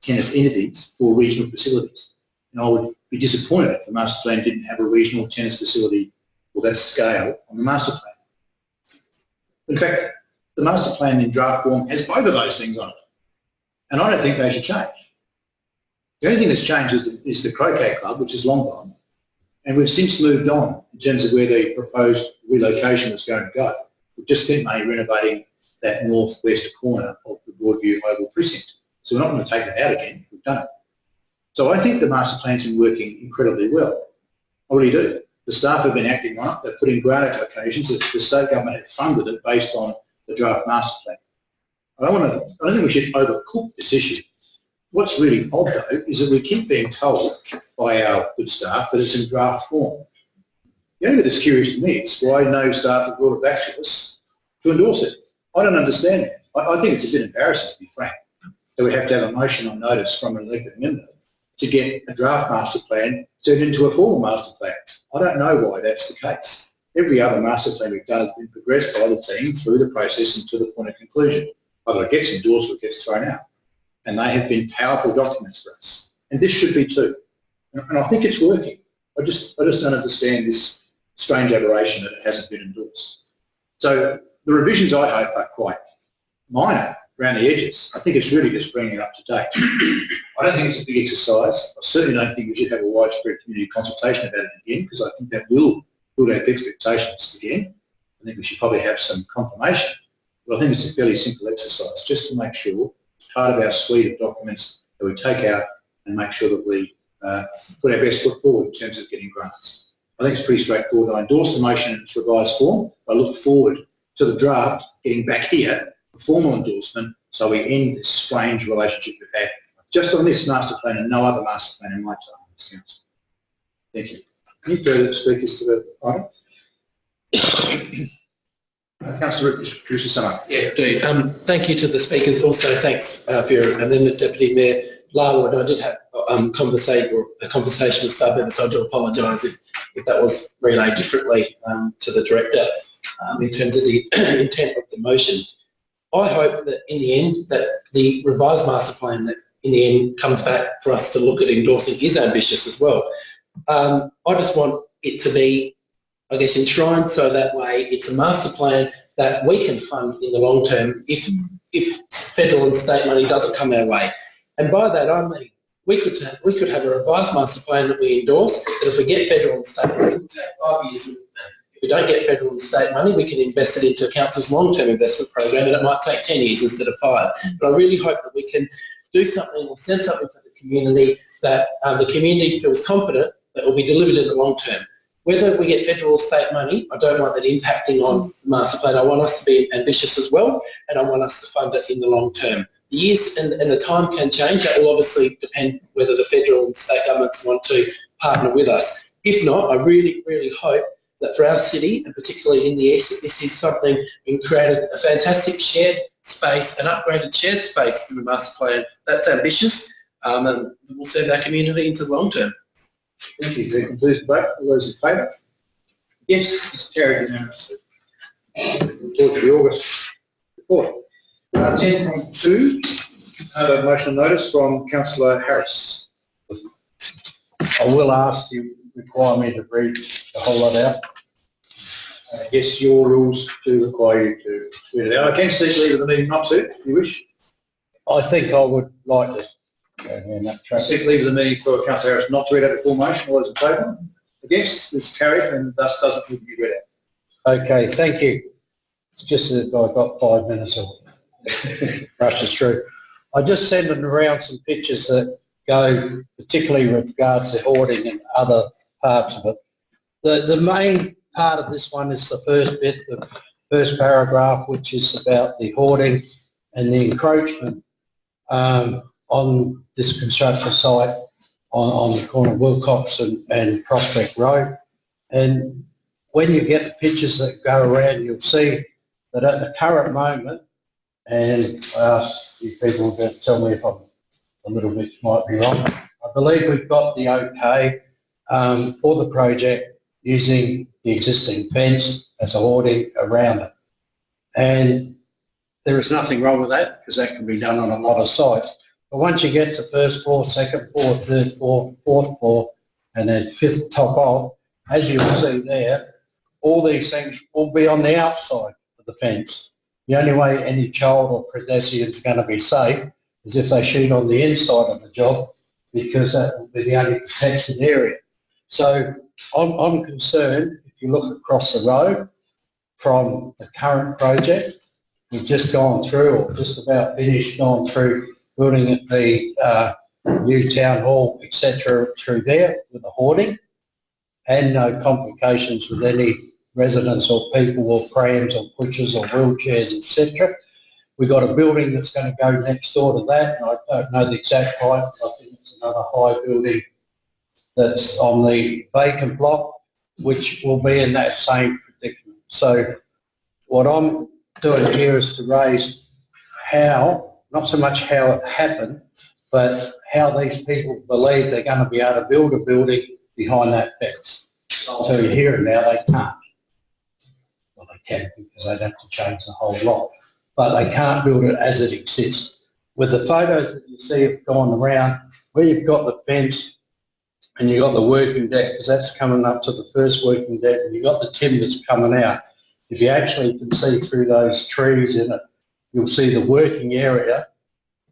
Speaker 13: tennis entities for regional facilities. And I would be disappointed if the master plan didn't have a regional tennis facility or that scale on the master plan. In fact, the master plan in draft form has both of those things on it. And I don't think they should change. The only thing that's changed is the Croquet Club, which is long gone. And we've since moved on in terms of where the proposed relocation was going to go. We've just spent money renovating that northwest corner of the Broadview Oval Precinct. So we're not going to take that out again. We've done it. So I think the master plan's been working incredibly well. I really do. The staff have been acting on it. They've put in grant applications. The state government had funded it based on the draft master plan. I don't think we should overcook this issue. What's really odd though is that we keep being told by our good staff that it's in draft form. The only bit that's curious to me is why no staff have brought it back to us to endorse it. I don't understand it. I think it's a bit embarrassing, to be frank, that we have to have a motion on notice from an elected member to get a draft master plan turned into a formal master plan. I don't know why that's the case. Every other master plan we've done has been progressed by the team through the process and to the point of conclusion. Either it gets endorsed or it gets thrown out. And they have been powerful documents for us. And this should be too. And I think it's working. I just don't understand this strange aberration that it hasn't been endorsed. So the revisions I hope are quite minor around the edges. I think it's really just bringing it up to date. I don't think it's a big exercise. I certainly don't think we should have a widespread community consultation about it again, because I think that will build our expectations again. I think we should probably have some confirmation. But I think it's a fairly simple exercise just to make sure it's part of our suite of documents that we take out and make sure that we put our best foot forward in terms of getting grants. I think it's pretty straightforward. I endorse the motion in its revised form. I look forward to the draft getting back here, a formal endorsement, so we end this strange relationship we've had just on this master plan and no other master plan in my time in this council. Thank you. Any further speakers to the item? Councillor Rupert, to sum up.
Speaker 12: Yeah, do. Thank you to the speakers. Also, thanks for your amendment, Deputy Mayor Lala. And I did have a conversation with staff members, so I do apologise if that was relayed differently to the Director in terms of the intent of the motion. I hope that in the end that the revised master plan that in the end comes back for us to look at endorsing is ambitious as well. I just want it to be, I guess, enshrined so that way it's a master plan that we can fund in the long term if federal and state money doesn't come our way. And by that I mean we could have a revised master plan that we endorse, but if we get federal and state money, it will take 5 years. If we don't get federal and state money, we can invest it into council's long-term investment program, and it might take 10 years instead of 5. But I really hope that we can do something or send something for the community that the community feels confident that will be delivered in the long term. Whether we get federal or state money, I don't want that impacting on the master plan. I want us to be ambitious as well, and I want us to fund it in the long term. The years and the time can change. That will obviously depend whether the federal and state governments want to partner with us. If not, I really, really hope that for our city, and particularly in the east, that this is something we can create a fantastic shared space, an upgraded shared space in the master plan that's ambitious, and will serve our community into the long term.
Speaker 13: Thank you. That concludes the debate. All those in favour? Yes, it's carried unanimously. Report to the August report. 10.2, a motion notice from Councillor Harris.
Speaker 11: I will ask you, require me to read the whole lot out.
Speaker 13: Yes, your rules do require you to read it out. I can seek leave of the meeting not to, if you wish.
Speaker 11: I think I would like this. In that track.
Speaker 13: Seek leave of the meeting for Councillor Harris not to read out the full motion. All those in favour? Against? This is carried and thus doesn't need to be read out.
Speaker 11: Okay, thank you. It's just that I've got 5 minutes of rushes through. I just sent them around some pictures that go particularly with regards to hoarding and other parts of it. The main part of this one is the first bit, the first paragraph, which is about the hoarding and the encroachment on this construction site on the corner of Wilcox and Prospect Road. And when you get the pictures that go around, you'll see that at the current moment, and I ask you people to tell me if I'm a little bit might be wrong, I believe we've got the okay for the project using the existing fence as a hoarding around it. And there is nothing wrong with that because that can be done on a lot of sites. But once you get to first floor, second floor, third floor, fourth floor, and then fifth top off, as you will see there, all these things will be on the outside of the fence. The only way any child or pedestrian is going to be safe is if they shoot on the inside of the job, because that will be the only protected area. So I'm concerned, if you look across the road from the current project, we've just gone through, or just about finished, gone through building at the new town hall, etc., through there with the hoarding, and no complications with any residents or people or prams or pushers or wheelchairs, etc. We've got a building that's going to go next door to that. I don't know the exact height, but I think it's another high building that's on the vacant block, which will be in that same predicament. So what I'm doing here is to raise how, not so much how it happened, but how these people believe they're going to be able to build a building behind that fence. I'll tell you here and now they can't. Well, they can because they'd have to change the whole lot, but they can't build it as it exists. With the photos that you see have gone around, where you've got the fence and you've got the working deck, because that's coming up to the first working deck, and you've got the timbers coming out. If you actually can see through those trees in it, you'll see the working area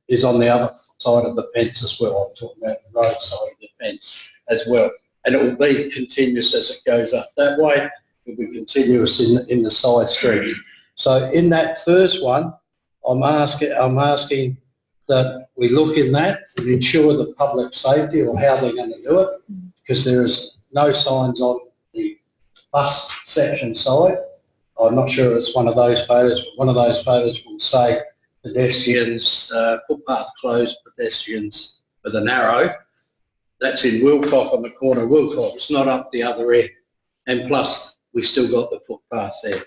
Speaker 11: is on the other side of the fence as well. I'm talking about the road side of the fence as well. And it will be continuous as it goes up that way. It will be continuous in the side street. So in that first one, I'm asking that we look in that and ensure the public safety or how they're going to do it, because there is no signs on the bus section side. I'm not sure it's one of those photos, but one of those photos will say pedestrians, footpath closed, pedestrians with an arrow. That's in Wilcox, on the corner of Wilcox, not up the other end. And plus, we still got the footpath there.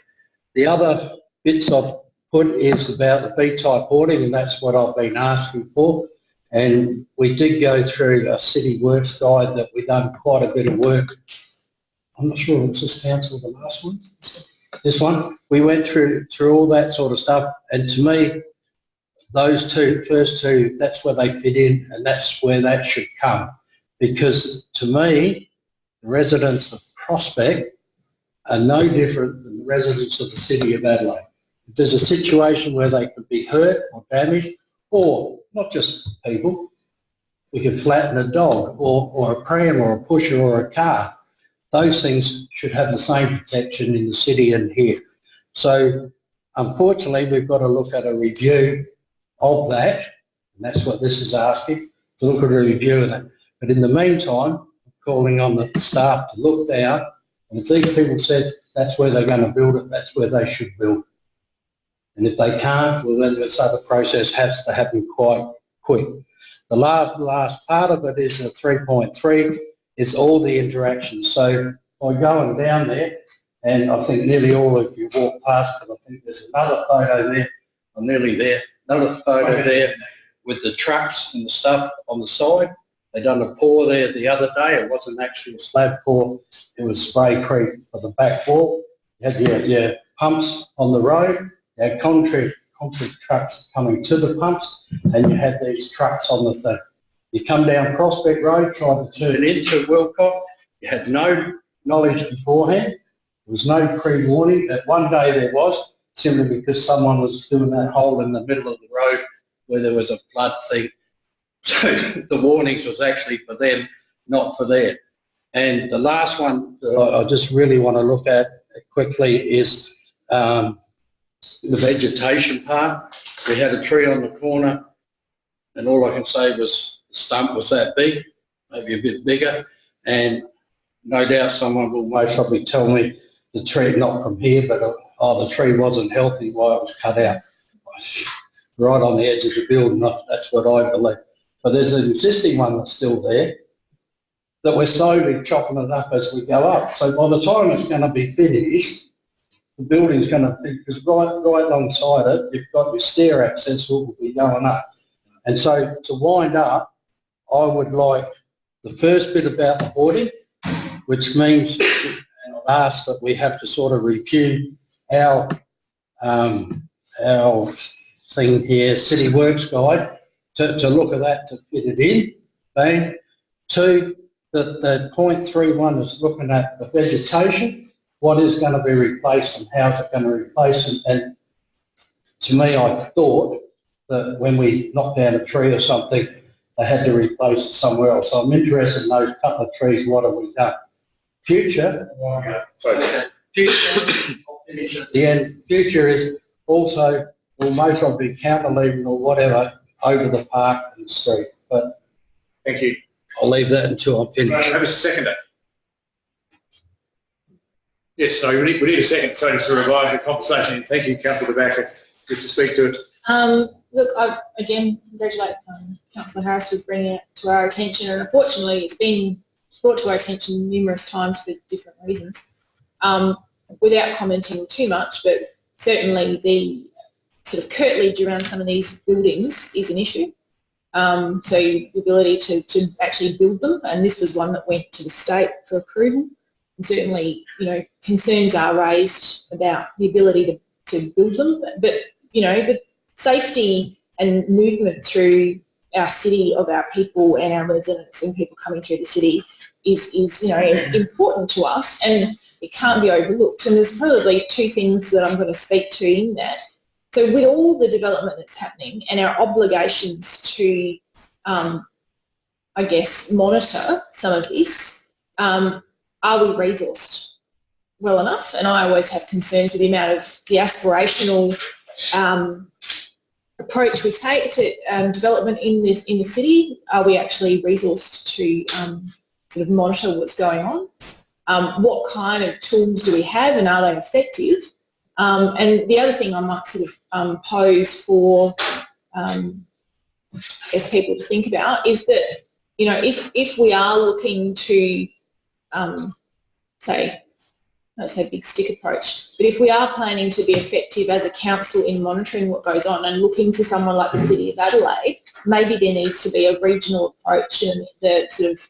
Speaker 11: The other bits I've put is about the B-type hoarding, and that's what I've been asking for. And we did go through a city works guide that we've done quite a bit of work. I'm not sure, was this council the last one? This one? We went through all that sort of stuff, and to me, those first two, that's where they fit in, and that's where that should come. Because to me, the residents of Prospect are no different than the residents of the City of Adelaide. If there's a situation where they could be hurt or damaged, or not just people, we could flatten a dog or a pram or a pusher or a car. Those things should have the same protection in the city and here. So unfortunately, we've got to look at a review of that, and that's what this is asking, to look at a review of that. But in the meantime, I'm calling on the staff to look down, and if these people said that's where they're going to build it, that's where they should build. And if they can't, well then this other process has to happen quite quick. The last part of it is the 3.3, it's all the interactions. So by going down there, and I think nearly all of you walk past it, I think there's another photo there, I'm nearly there, another photo there with the trucks and the stuff on the side. They done a pour there the other day. It wasn't actually a slab pour, it was spraycrete for the back wall. You had your pumps on the road, you had concrete trucks coming to the pumps, and you had these trucks on the thing. You come down Prospect Road, trying to turn into Wilcott, you had no knowledge beforehand, there was no pre-warning. That one day there was, simply because someone was doing that hole in the middle of the road where there was a flood thing. So the warnings was actually for them, not for there. And the last one that I just really want to look at quickly is the Vegetation Park. We had a tree on the corner, and all I can say was the stump was that big, maybe a bit bigger, and no doubt someone will most probably tell me the tree, not from here, but the tree wasn't healthy while it was cut out. Right on the edge of the building, that's what I believe. But there's an existing one that's still there that we're slowly chopping it up as we go up. So by the time it's going to be finished, the building's going to be, because right alongside it, you've got your stair access will be going up. And so to wind up, I would like the first bit about the hoarding, which means, and I've asked that we have to sort of review our thing here, City Works Guide, to look at that, to fit it in. Bang. Two, that the 0.31 is looking at the vegetation, what is going to be replaced and how is it going to replace it. And to me, I thought that when we knocked down a tree or something, they had to replace it somewhere else. So I'm interested in those couple of trees, what have we done? Future, finish at the end. Future is also, well, most of it counterleaving or whatever over the park and the street. But
Speaker 13: Thank you.
Speaker 11: I'll leave that until I'm finished.
Speaker 13: Have a seconder. Yes, so we need a second, so just to revive the conversation. Thank you, Councillor Backer. Good to speak to it.
Speaker 14: Look, I again congratulate Councillor Harris for bringing it to our attention, and unfortunately it's been brought to our attention numerous times for different reasons. Without commenting too much, but certainly the sort of curtilage around some of these buildings is an issue. So the ability to actually build them, and this was one that went to the state for approval. And certainly, you know, concerns are raised about the ability to build them, but you know, the safety and movement through our city of our people and our residents and people coming through the city is you know, important to us, and it can't be overlooked. And there's probably two things that I'm going to speak to in that. So with all the development that's happening and our obligations to, I guess, monitor some of this, are we resourced well enough? And I always have concerns with the amount of the aspirational approach we take to development in the city. Are we actually resourced to sort of monitor what's going on? What kind of tools do we have, and are they effective? And the other thing I might sort of pose for as people to think about is that, you know, if we are looking to say, let's say big stick approach, but if we are planning to be effective as a council in monitoring what goes on and looking to someone like the City of Adelaide, maybe there needs to be a regional approach in the sort of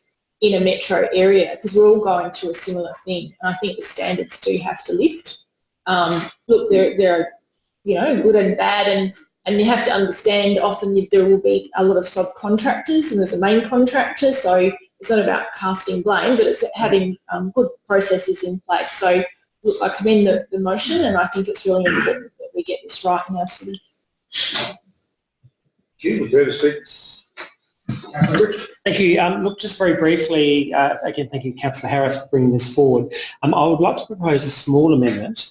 Speaker 14: inner metro area, because we're all going through a similar thing, and I think the standards do have to lift. Look, there are, you know, good and bad, and And you have to understand often there will be a lot of subcontractors and there's a main contractor, so it's not about casting blame, but it's having good processes in place. So look, I commend the motion, and I think it's really important that we get this right in our city.
Speaker 13: Thank you. Further speakers?
Speaker 15: Thank you. Look, just very briefly, again, thank you, Councillor Harris, for bringing this forward. I would like to propose a small amendment,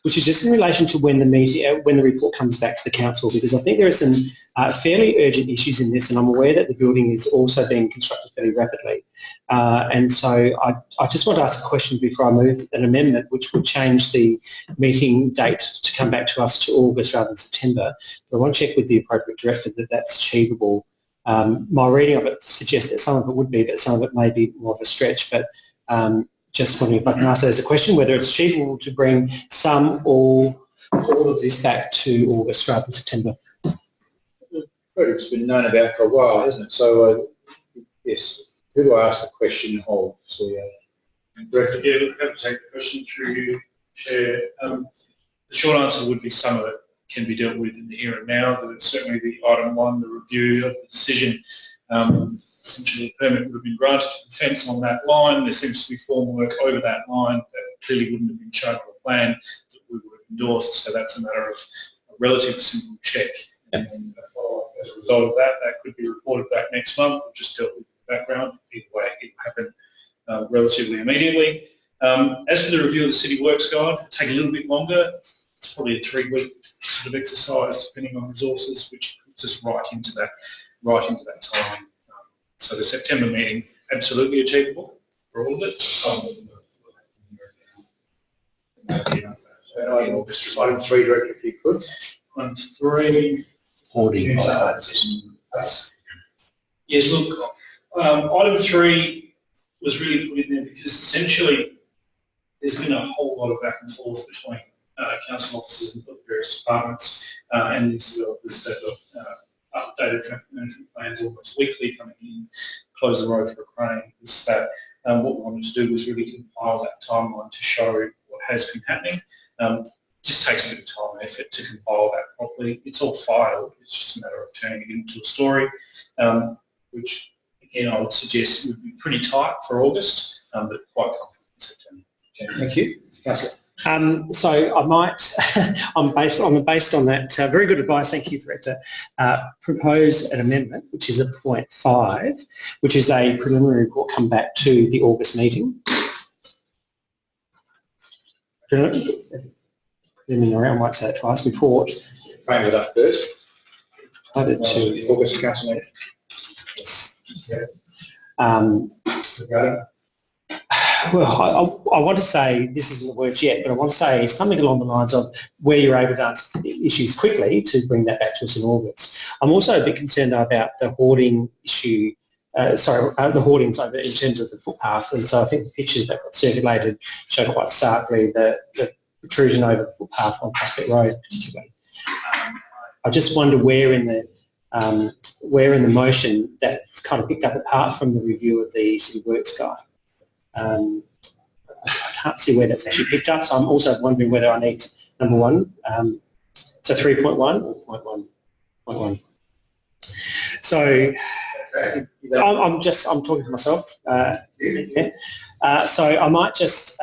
Speaker 15: which is just in relation to when the report comes back to the council, because I think there are some fairly urgent issues in this, and I'm aware that the building is also being constructed fairly rapidly. And so I just want to ask a question before I move an amendment which would change the meeting date to come back to us to August rather than September. But I want to check with the appropriate director that that's achievable. My reading of it suggests that some of it would be, but some of it may be more of a stretch. But just wondering if I can ask that as a question, whether it's achievable to bring some or all of this back to August rather than September.
Speaker 13: It's been known about for a while, hasn't it? So, yes, who do I ask the question of? Director?
Speaker 3: Yeah, I have to take the question through you, Chair. The short answer would be some of it can be dealt with in the here and now. That certainly the item 1, the review of the decision, essentially a permit would have been granted to the fence on that line. There seems to be formwork over that line that clearly wouldn't have been shown on the plan that we would have endorsed. So that's a matter of a relatively simple check. And then as a result of that, that could be reported back next month. We've just dealt with the background. Either way, it will happen relatively immediately. As for the review of the City Works Guide, it'll take a little bit longer. It's probably a 3-week sort of exercise, depending on resources, which puts us right into that time. So the September meeting, absolutely achievable for all of it.
Speaker 13: Item 3, Director, if you could.
Speaker 3: Item 3. Yes, look, item 3 was really put in there because essentially there's been a whole lot of back and forth between council officers and various departments and these developers that have updated traffic management plans almost weekly coming in, close the road for a crane. Is that what we wanted to do was really compile that timeline to show what has been happening. Just takes a bit of time and effort to compile that properly. It's all filed. It's just a matter of turning it into a story, which again I would suggest would be pretty tight for August, but quite comfortable in September.
Speaker 13: Okay, thank you, Councillor.
Speaker 15: So I might, based on that very good advice, thank you for it, propose an amendment, which is a point 5, which is a preliminary report come back to the August meeting. Preliminary, I might say it twice, report.
Speaker 13: Frame it up first.
Speaker 15: Added to
Speaker 13: the August council meeting.
Speaker 15: Yes. Well, I want to say, this isn't the words yet, but I want to say something along the lines of where you're able to answer issues quickly to bring that back to us in August. I'm also a bit concerned about the hoarding issue, the hoardings over in terms of the footpath, and so I think the pictures that got circulated show quite starkly the protrusion over the footpath on Prospect Road particularly. I just wonder where in the motion that's kind of picked up apart from the review of the City Works Guide. I can't see where that's actually picked up, so I'm also wondering whether I need number 1, so 3.1 or 0.1. So I'm talking to myself. So I might just.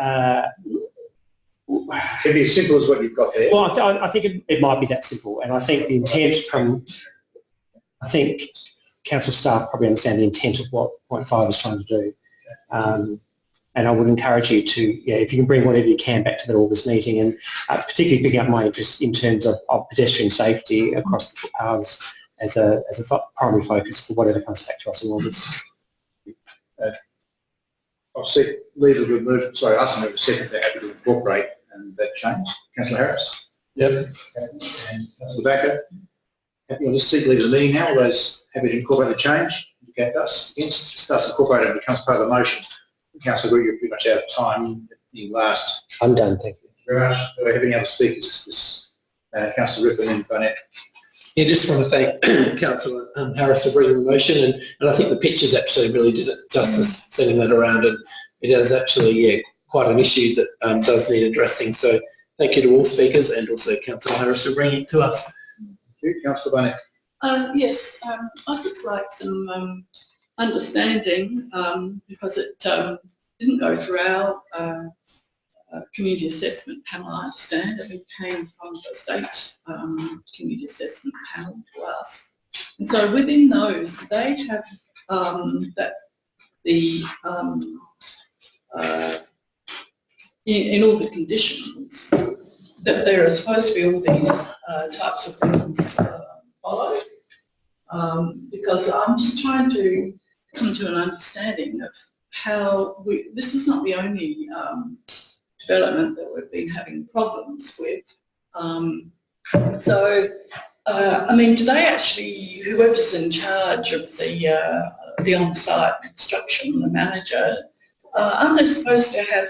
Speaker 13: It'd be as simple as what you've got there.
Speaker 15: Well, I think it might be that simple, and I think the intent council staff probably understand the intent of what point 5 is trying to do. And I would encourage you to, if you can bring whatever you can back to that August meeting, and particularly picking up my interest in terms of pedestrian safety across the footpaths as a primary focus for whatever comes back to us in August.
Speaker 13: I'll see, leave the move, sorry, ask them in a second, they're happy to incorporate that change. Councillor Harris?
Speaker 6: Yep.
Speaker 13: And Councillor Backer? Happy, I'll just leave the meeting now, all those happy to incorporate the change, indicate us, against, just us incorporate it becomes part of the motion. Councillor Greg, you're pretty much out of time. You last.
Speaker 6: I'm done, thank you.
Speaker 13: Very much. Do I have any other speakers? Councillor Rippon and Barnett.
Speaker 12: Yeah, just want to thank Councillor Harris for bringing the motion, and I think the pictures actually really did it justice sending that around, and it is actually quite an issue that does need addressing. So Thank you to all speakers and also Councillor Harris for bringing it to us.
Speaker 13: Thank you. Councillor Barnett.
Speaker 10: Yes, I'd just like some understanding because it didn't go through our community assessment panel, I understand. It came from the state community assessment panel to us. And so within those, they have that the in all the conditions that there are supposed to be all these types of things followed. Because I'm just trying to come to an understanding of how this is not the only development that we've been having problems with. I mean, do they actually, whoever's in charge of the on-site construction, the manager, aren't they supposed to have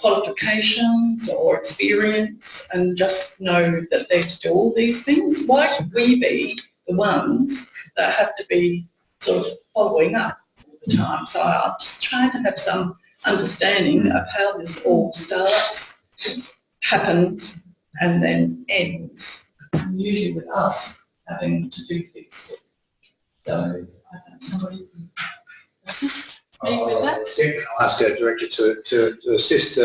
Speaker 10: qualifications or experience and just know that they're to do all these things? Why should we be the ones that have to be sort of following up all the time? So I'm just trying to have some understanding of how this all starts, happens, and then ends, usually with us having to do fix it. So I don't know, somebody can assist me with that.
Speaker 13: I'll ask our director to assist,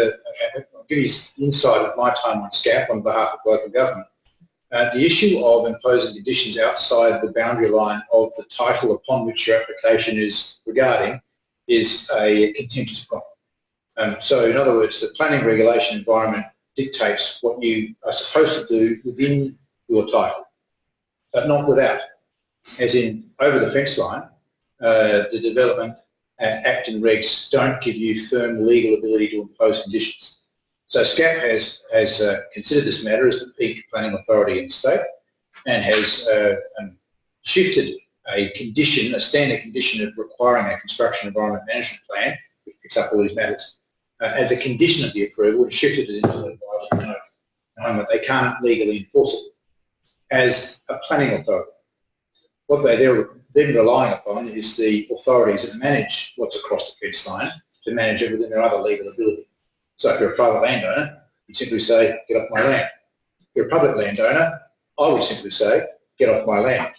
Speaker 13: give you insight of my time on SCAP on behalf of local government. The issue of imposing conditions outside the boundary line of the title upon which your application is regarding is a contentious problem. So in other words, the planning regulation environment dictates what you are supposed to do within your title, but not without. As in, over the fence line, the Development Act and regs don't give you firm legal ability to impose conditions. So SCAP has considered this matter as the peak planning authority in the state and has shifted a condition, a standard condition of requiring a construction environment management plan, which picks up all these matters, as a condition of the approval, and shifted it into an advisory note, knowing that they can't legally enforce it as a planning authority. What they're then relying upon is the authorities that manage what's across the fence line to manage it within their other legal ability. So if you're a private landowner, you simply say, get off my land. If you're a public landowner, I would simply say, get off my land.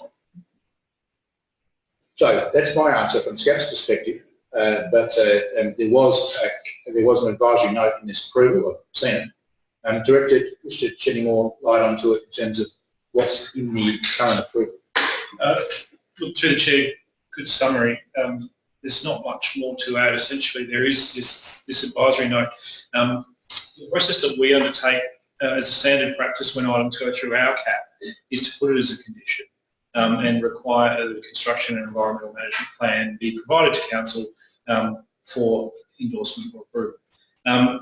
Speaker 13: So that's my answer from SCAP's perspective. But there was an advisory note in this approval, I've seen it. Director, wish to shed any more light onto it in terms of what's in the current approval.
Speaker 3: Look, through the chair, good summary. There's not much more to add. Essentially, there is this advisory note. The process that we undertake as a standard practice when items go through our CAP is to put it as a condition and require the construction and environmental management plan be provided to council for endorsement or approval.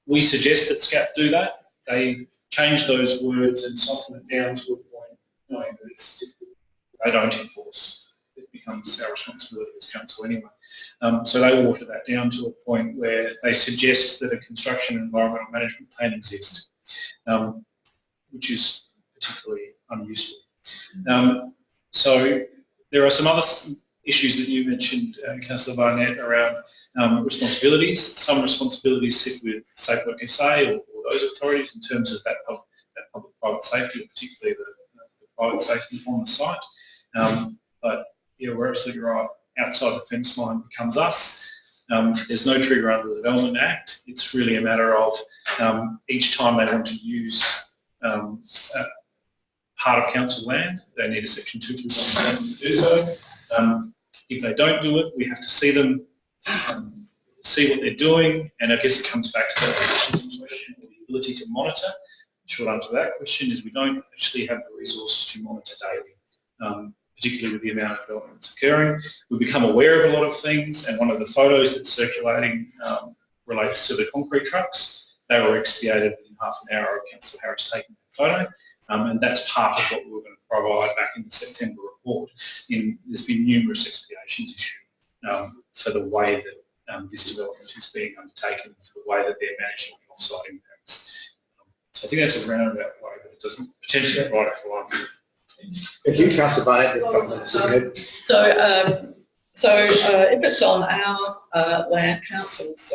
Speaker 3: We suggest that SCAP do that. They change those words and soften it down to a point knowing that it's difficult. They don't enforce. It becomes our responsibility as council anyway. So they water that down to a point where they suggest that a construction and environmental management plan exists, which is particularly unuseful. So there are some other issues that you mentioned, Councillor Barnett, around responsibilities. Some responsibilities sit with Safe Work SA or those authorities in terms of that public-private safety, or particularly the private safety on the site. But yeah, we're absolutely right. Outside the fence line becomes us. There's no trigger under the Development Act. It's really a matter of each time they want to use part of council land, they need a section 221 to do so. If they don't do it, we have to see them, see what they're doing, and I guess it comes back to the question of the ability to monitor. The short answer to that question is we don't actually have the resources to monitor daily. Particularly with the amount of development that's occurring. We become aware of a lot of things, and one of the photos that's circulating relates to the concrete trucks. They were expiated in half an hour of Councillor Harris taking that photo, and that's part of what we were going to provide back in the September report. There's been numerous expiations issued for the way that this development is being undertaken, for the way that they're managing the off-site impacts. So I think that's a roundabout way, but it doesn't potentially provide it for life.
Speaker 13: Thank you, Councillor Barnett.
Speaker 10: So if it's on our land, council's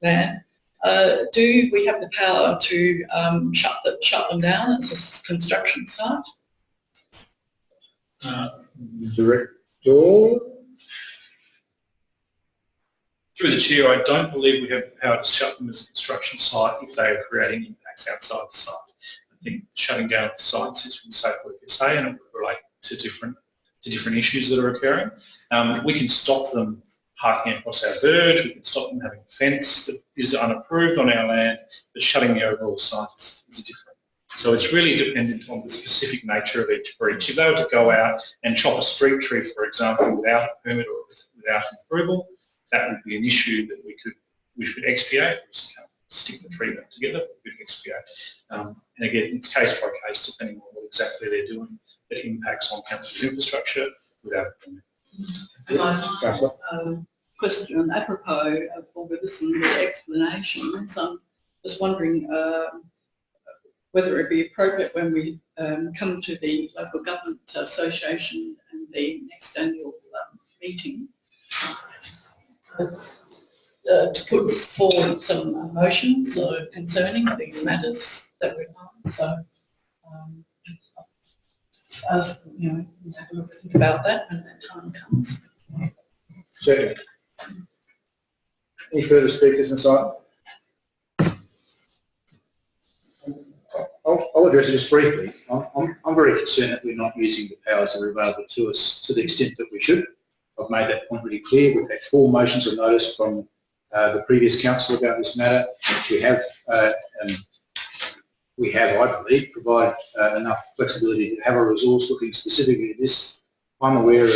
Speaker 10: land, Do we have the power to shut them down as a construction site?
Speaker 13: Director?
Speaker 3: Through the chair, I don't believe we have the power to shut them as a construction site if they are creating impacts outside the site. I think shutting down the site sits with Safe Work SA and it would relate to different issues that are occurring. We can stop them parking across our verge, we can stop them having a fence that is unapproved on our land, but shutting the overall site is different. So it's really dependent on the specific nature of each breach. If they were to go out and chop a street tree, for example, without a permit or without an approval, that would be an issue that we should expiate. We just can't stick the tree back together, we could expiate. And again, it's case by case depending on what exactly they're doing that impacts on council's infrastructure without a permit.
Speaker 10: And my question apropos of all of this and the explanations, I'm just wondering whether it be appropriate when we come to the Local Government Association and the next annual meeting to put forward some motions concerning these matters that we're on. So, have a look, think about that when that time comes.
Speaker 13: Second. Any further speakers on the site? I'll address it just briefly. I'm very concerned that we're not using the powers that are available to us to the extent that we should. I've made that point really clear. We've had 4 motions of notice from the previous council about this matter. We have, I believe, provided enough flexibility to have a resource looking specifically at this. I'm aware of,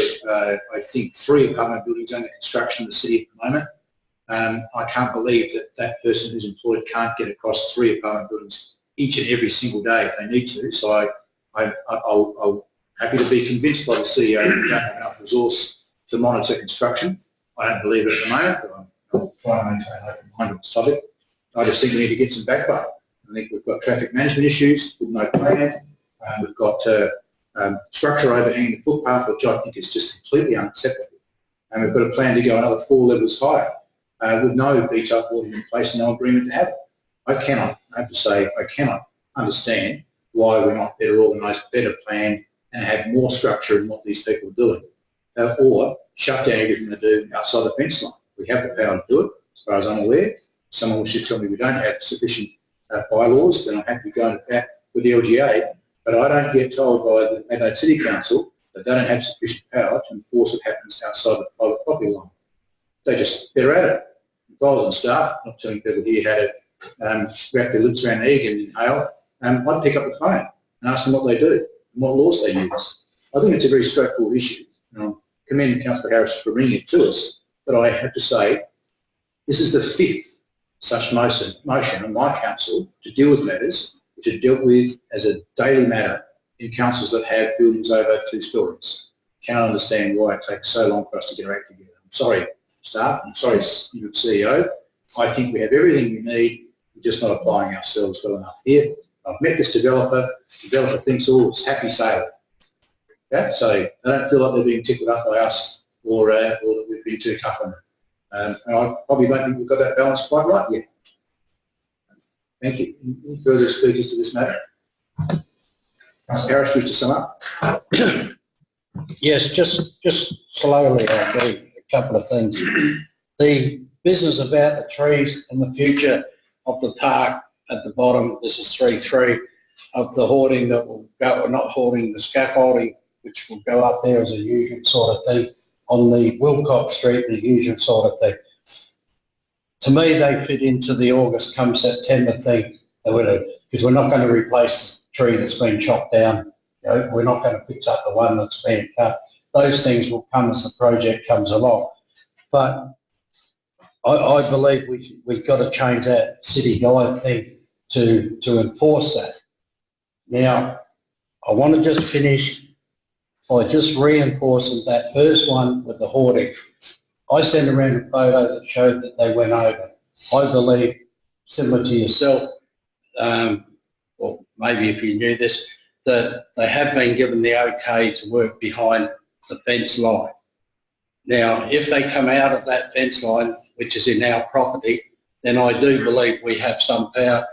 Speaker 13: I think, 3 apartment buildings under construction in the city at the moment. I can't believe that person who's employed can't get across 3 apartment buildings each and every single day if they need to. So I'm happy to be convinced by the CEO that we don't have enough resource to monitor construction. I don't believe it at the moment, but I'll try and maintain an open mind on the topic. I just think we need to get some backbone. I think we've got traffic management issues with no plan. We've got structure overhanging the footpath, which I think is just completely unacceptable. And we've got a plan to go another 4 levels higher with no beach-up water in place and no agreement to have it. I have to say, I cannot understand why we're not better organised, better planned, and have more structure in what these people are doing. Or shut down everything they do outside the fence line. We have the power to do it, as far as I'm aware. Someone will just tell me we don't have sufficient bylaws, then I'm happy to go into that with the LGA. But I don't get told by the Adelaide City Council that they don't have sufficient power to enforce what happens outside the private property line. They're just better at it. If I was on staff, not telling people here how to wrap their lips around the egg and inhale, I'd pick up the phone and ask them what they do and what laws they use. I think it's a very straightforward issue. I commend Councillor Harris for bringing it to us, but I have to say this is the 5th such motion on my council to deal with matters which are dealt with as a daily matter in councils that have buildings over 2 stories. I cannot understand why it takes so long for us to get our act together. I'm sorry, staff. I'm sorry, CEO. I think we have everything we need. We're just not applying ourselves well enough here. I've met this developer. The developer thinks all is happy sailing. Yeah, so they don't feel like they're being tickled up by us or that we've been too tough on them. And I probably don't think we've got that balance quite right yet. Thank you. Any further speakers to this matter? Councillor Harris, wish to sum up?
Speaker 11: Yes, just slowly, I'll do a couple of things. The business about the trees and the future of the park at the bottom, this is 3.3, of the hoarding that will go, or not hoarding, the scaffolding, which will go up there as a usual sort of thing, on the Wilcox Street, the usual sort of thing. To me, they fit into the August come September thing, because we're not going to replace the tree that's been chopped down. You know, we're not going to fix up the one that's been cut. Those things will come as the project comes along. But I believe we've got to change that city guide thing to enforce that. Now, I want to just finish by just reinforcing that first one with the hoarding. I sent around a photo that showed that they went over. I believe, similar to yourself, or maybe if you knew this, that they have been given the okay to work behind the fence line. Now, if they come out of that fence line, which is in our property, then I do believe we have some power,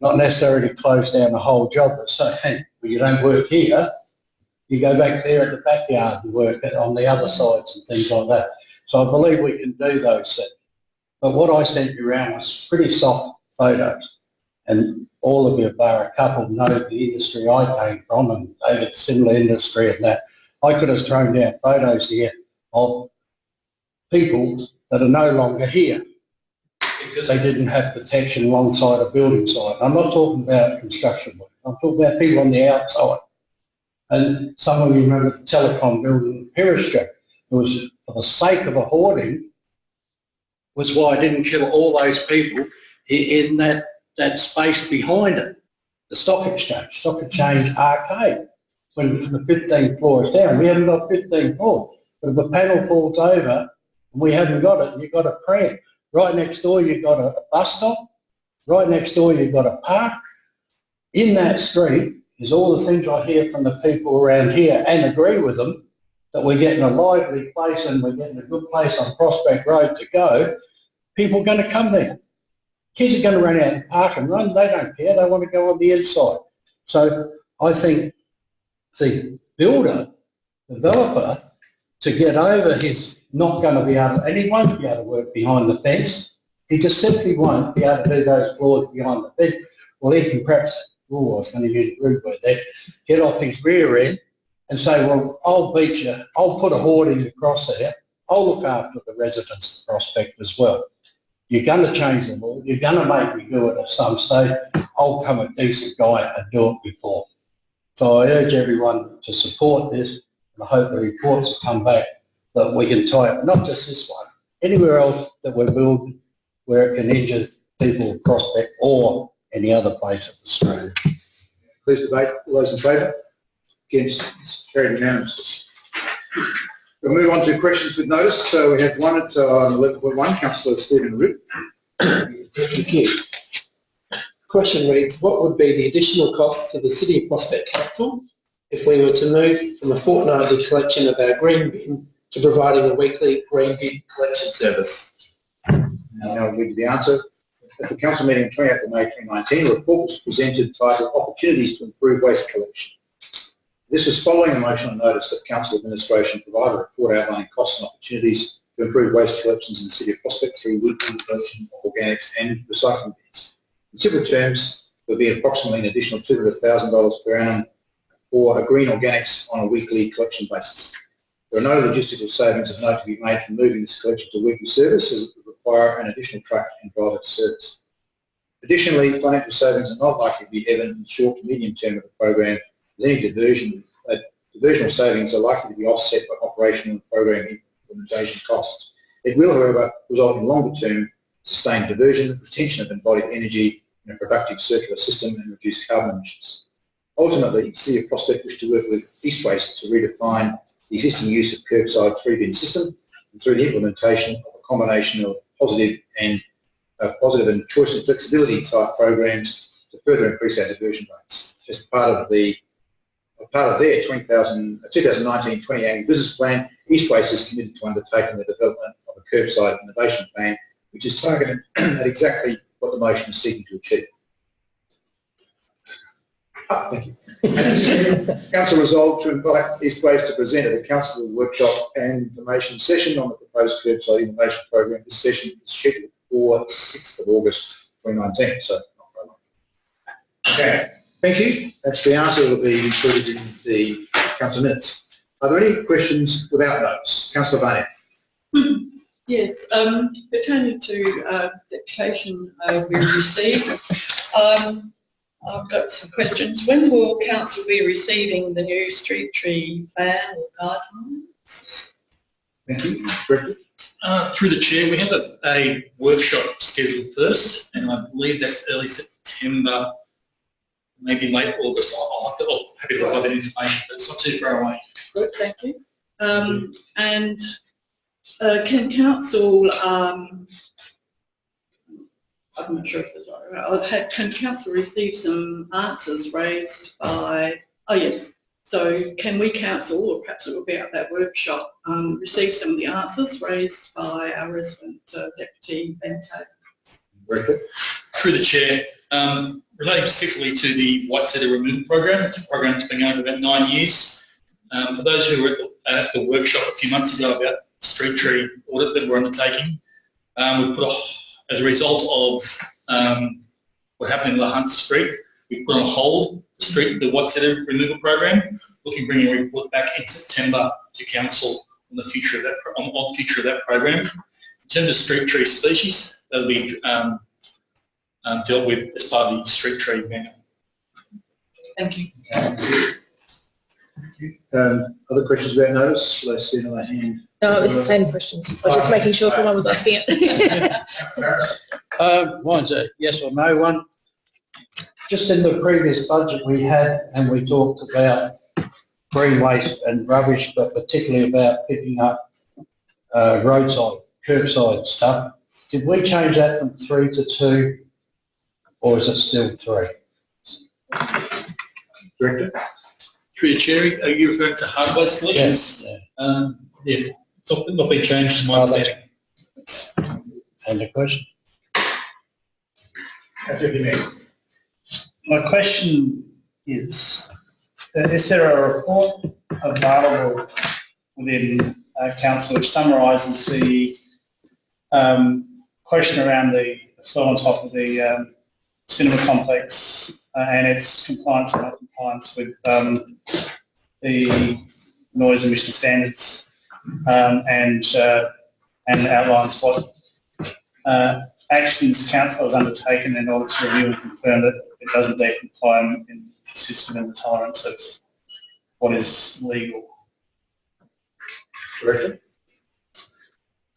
Speaker 11: not necessarily to close down the whole job, but say, hey, well, you don't work here, you go back there at the backyard and work it on the other sides and things like that. So I believe we can do those things. But what I sent you around was pretty soft photos. And all of you, bar a couple, know the industry I came from, and David's similar industry and that. I could have thrown down photos here of people that are no longer here because they didn't have protection alongside a building site. I'm not talking about construction work. I'm talking about people on the outside. And some of you remember the telecom building in Periscope. It was for the sake of a hoarding was why I didn't kill all those people in that space behind it. The stock exchange arcade. When the 15th floor is down, we haven't got 15 floors. But if a panel falls over and we haven't got it, you've got a pram. Right next door, you've got a bus stop. Right next door, you've got a park. In that street is all the things I hear from the people around here and agree with them, that we're getting a lively place and we're getting a good place on Prospect Road to go. People are going to come there. Kids are going to run out and park and run. They don't care. They want to go on the inside. So I think the developer, to get over his not going to be able to, and he won't be able to work behind the fence. He just simply won't be able to do those floors behind the fence. Well, he can perhaps, I was going to use a rude word there, get off his rear end and say, well, I'll beat you. I'll put a hoarding across there. I'll look after the residents of Prospect as well. You're going to change them all. You're going to make me do it at some stage. I'll come a decent guy and do it before. So I urge everyone to support this, and I hope the reports will come back that we can tie up, not just this one, anywhere else that we're building where it can injure people of Prospect or any other place in Australia.
Speaker 13: Please debate. All those in favour? Against? It's carried unanimously. We'll move on to questions with notice. So we have one at 11.1, Councillor Stephen Root.
Speaker 12: Thank you. Question reads, what would be the additional cost to the City of Prospect Council if we were to move from a fortnightly collection of our green bin to providing a weekly green bin collection service?
Speaker 13: I'll read you the answer. At the council meeting on 28th of May 2019, a report was presented titled Opportunities to Improve Waste Collection. This was following a motion on notice that Council Administration provided a report outlining costs and opportunities to improve waste collections in the City of Prospect through weekly collection of organics and recycling bins. In simple terms, there would be approximately an additional $200,000 per annum for green organics on a weekly collection basis. There are no logistical savings of note to be made from moving this collection to weekly service, as it would require an additional truck and driver to service. Additionally, financial savings are not likely to be evident in the short to medium term of the program, as any diversional savings are likely to be offset by operational and program implementation costs. It will, however, result in longer term sustained diversion, retention of embodied energy in a productive circular system and reduce carbon emissions. Ultimately, the City of Prospect wish to work with East Waste to redefine the existing use of curbside 3-bin system, and through the implementation of a combination of positive and choice and flexibility type programs to further increase our diversion rates. As part of their 2019-20 annual business plan, East Waste is committed to undertaking the development of a curbside innovation plan, which is targeted at exactly what the motion is seeking to achieve. Thank you. Council resolved to invite East Waste to present at a council workshop and information session on the proposed curbside innovation program. This session is scheduled for 6th of August 2019, so not very long. Okay, thank you. That's the answer that will be included in the council minutes. Are there any questions without notes? Councillor Barnett.
Speaker 10: Yes, pertaining to deputation we received, I've got some questions. When will council be receiving the new street tree plan or guidelines?
Speaker 13: Thank you. Director.
Speaker 3: Through the chair, we have a workshop scheduled first, and I believe that's early September, maybe late August. I'll happy to provide that information, but it's not too far away.
Speaker 10: Good, thank you. And can council, I'm not sure if it's right, can council receive some answers raised by, oh yes, so can we council, or perhaps it will be at that workshop, receive some of the answers raised by our resident deputy Ben Taylor?
Speaker 3: Through the chair, relating specifically to the white cedar removal program, it's a program that's been going for about 9 years. For those who were at the workshop a few months ago about the street tree audit that we're undertaking, we put as a result of what happened in La Hunt Street, we put on hold the white cedar removal program, looking to bring a report back in September to council on the future of that program. In terms of street tree species, that'll be dealt with as part of the street tree manual.
Speaker 10: Thank you.
Speaker 13: Other questions about notice? I see another hand.
Speaker 14: No, it's the same questions. I was just making sure someone was asking it.
Speaker 11: Mine's a yes or no one. Just in the previous budget we had, and we talked about green waste and rubbish, but particularly about picking up roadside, curbside stuff. Did we change that from 3 to 2, or is it still 3?
Speaker 13: Director?
Speaker 3: Through the chair, are you referring to hard waste collections?
Speaker 11: Yes.
Speaker 3: Yeah, not been changed to my understanding.
Speaker 11: And the question?
Speaker 7: My question is there a report available within council which summarises the question around the performance of the cinema complex and its compliance or not compliance with the noise emission standards, and outlines what actions council has undertaken in order to review and confirm that it does indeed comply and assist within the tolerance of what is legal.
Speaker 13: Director?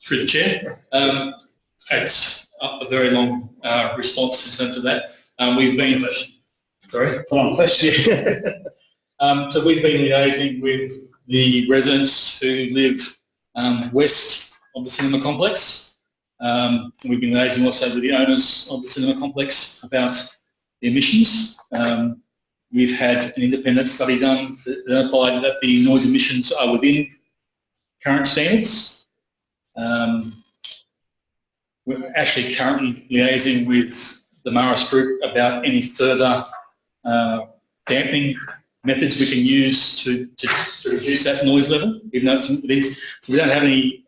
Speaker 3: Through the chair, it's a very long response in terms of that. We've been, sorry,
Speaker 7: It's a long question.
Speaker 3: so we've been liaising with the residents who live west of the cinema complex. We've been liaising also with the owners of the cinema complex about the emissions. We've had an independent study done that identified that the noise emissions are within current standards. We're actually currently liaising with the Maris Group about any further damping methods we can use to reduce that noise level. We've noticed these, so we don't have any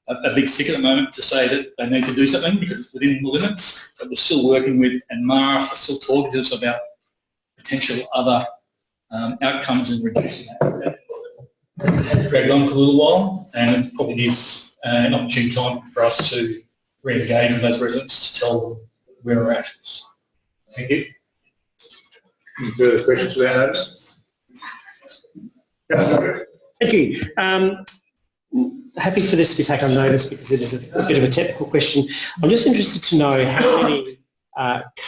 Speaker 3: a big stick at the moment to say that they need to do something because it's within the limits, but we're still working with, and Maris are still talking to us about potential other outcomes in reducing that. It's dragged on for a little while, and it probably is an opportune time for us to re-engage with those residents to tell them where we're at. Thank you.
Speaker 13: Any further questions about notice?
Speaker 15: Thank you. Happy for this to be taken on notice because it is a bit of a technical question. I'm just interested to know how many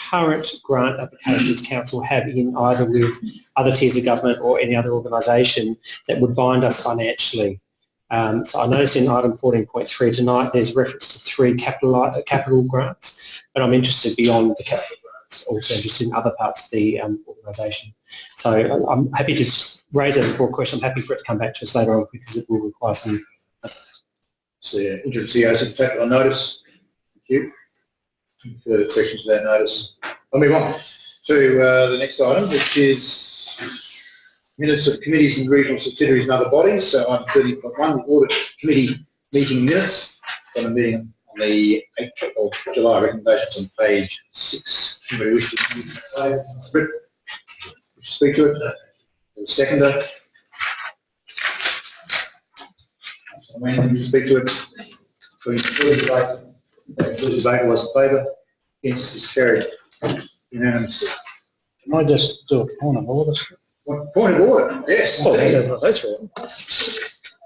Speaker 15: current grant applications council have in either with other tiers of government or any other organisation that would bind us financially. So I noticed in item 14.3 tonight there's reference to 3 capital grants, but I'm interested beyond the capital grants, also interested in other parts of the organisation. So I'm happy to just raise it as a broad question. I'm happy for it to come back to us later on because it will require some.
Speaker 13: So interested to take it on notice. Thank you. Any further questions about notice? I'll move on to the next item, which is minutes of committees and regional subsidiaries and other bodies. So item 30.1, the audit committee meeting minutes from the meeting on the 8th of July. Recommendations on page 6. Anybody wish to speak to it? The seconder. When you speak to it, please debate. Debate was in favour. Against is carried unanimously.
Speaker 11: Can I just do a point of order?
Speaker 13: Point of order, yes.
Speaker 11: Oh, that's right.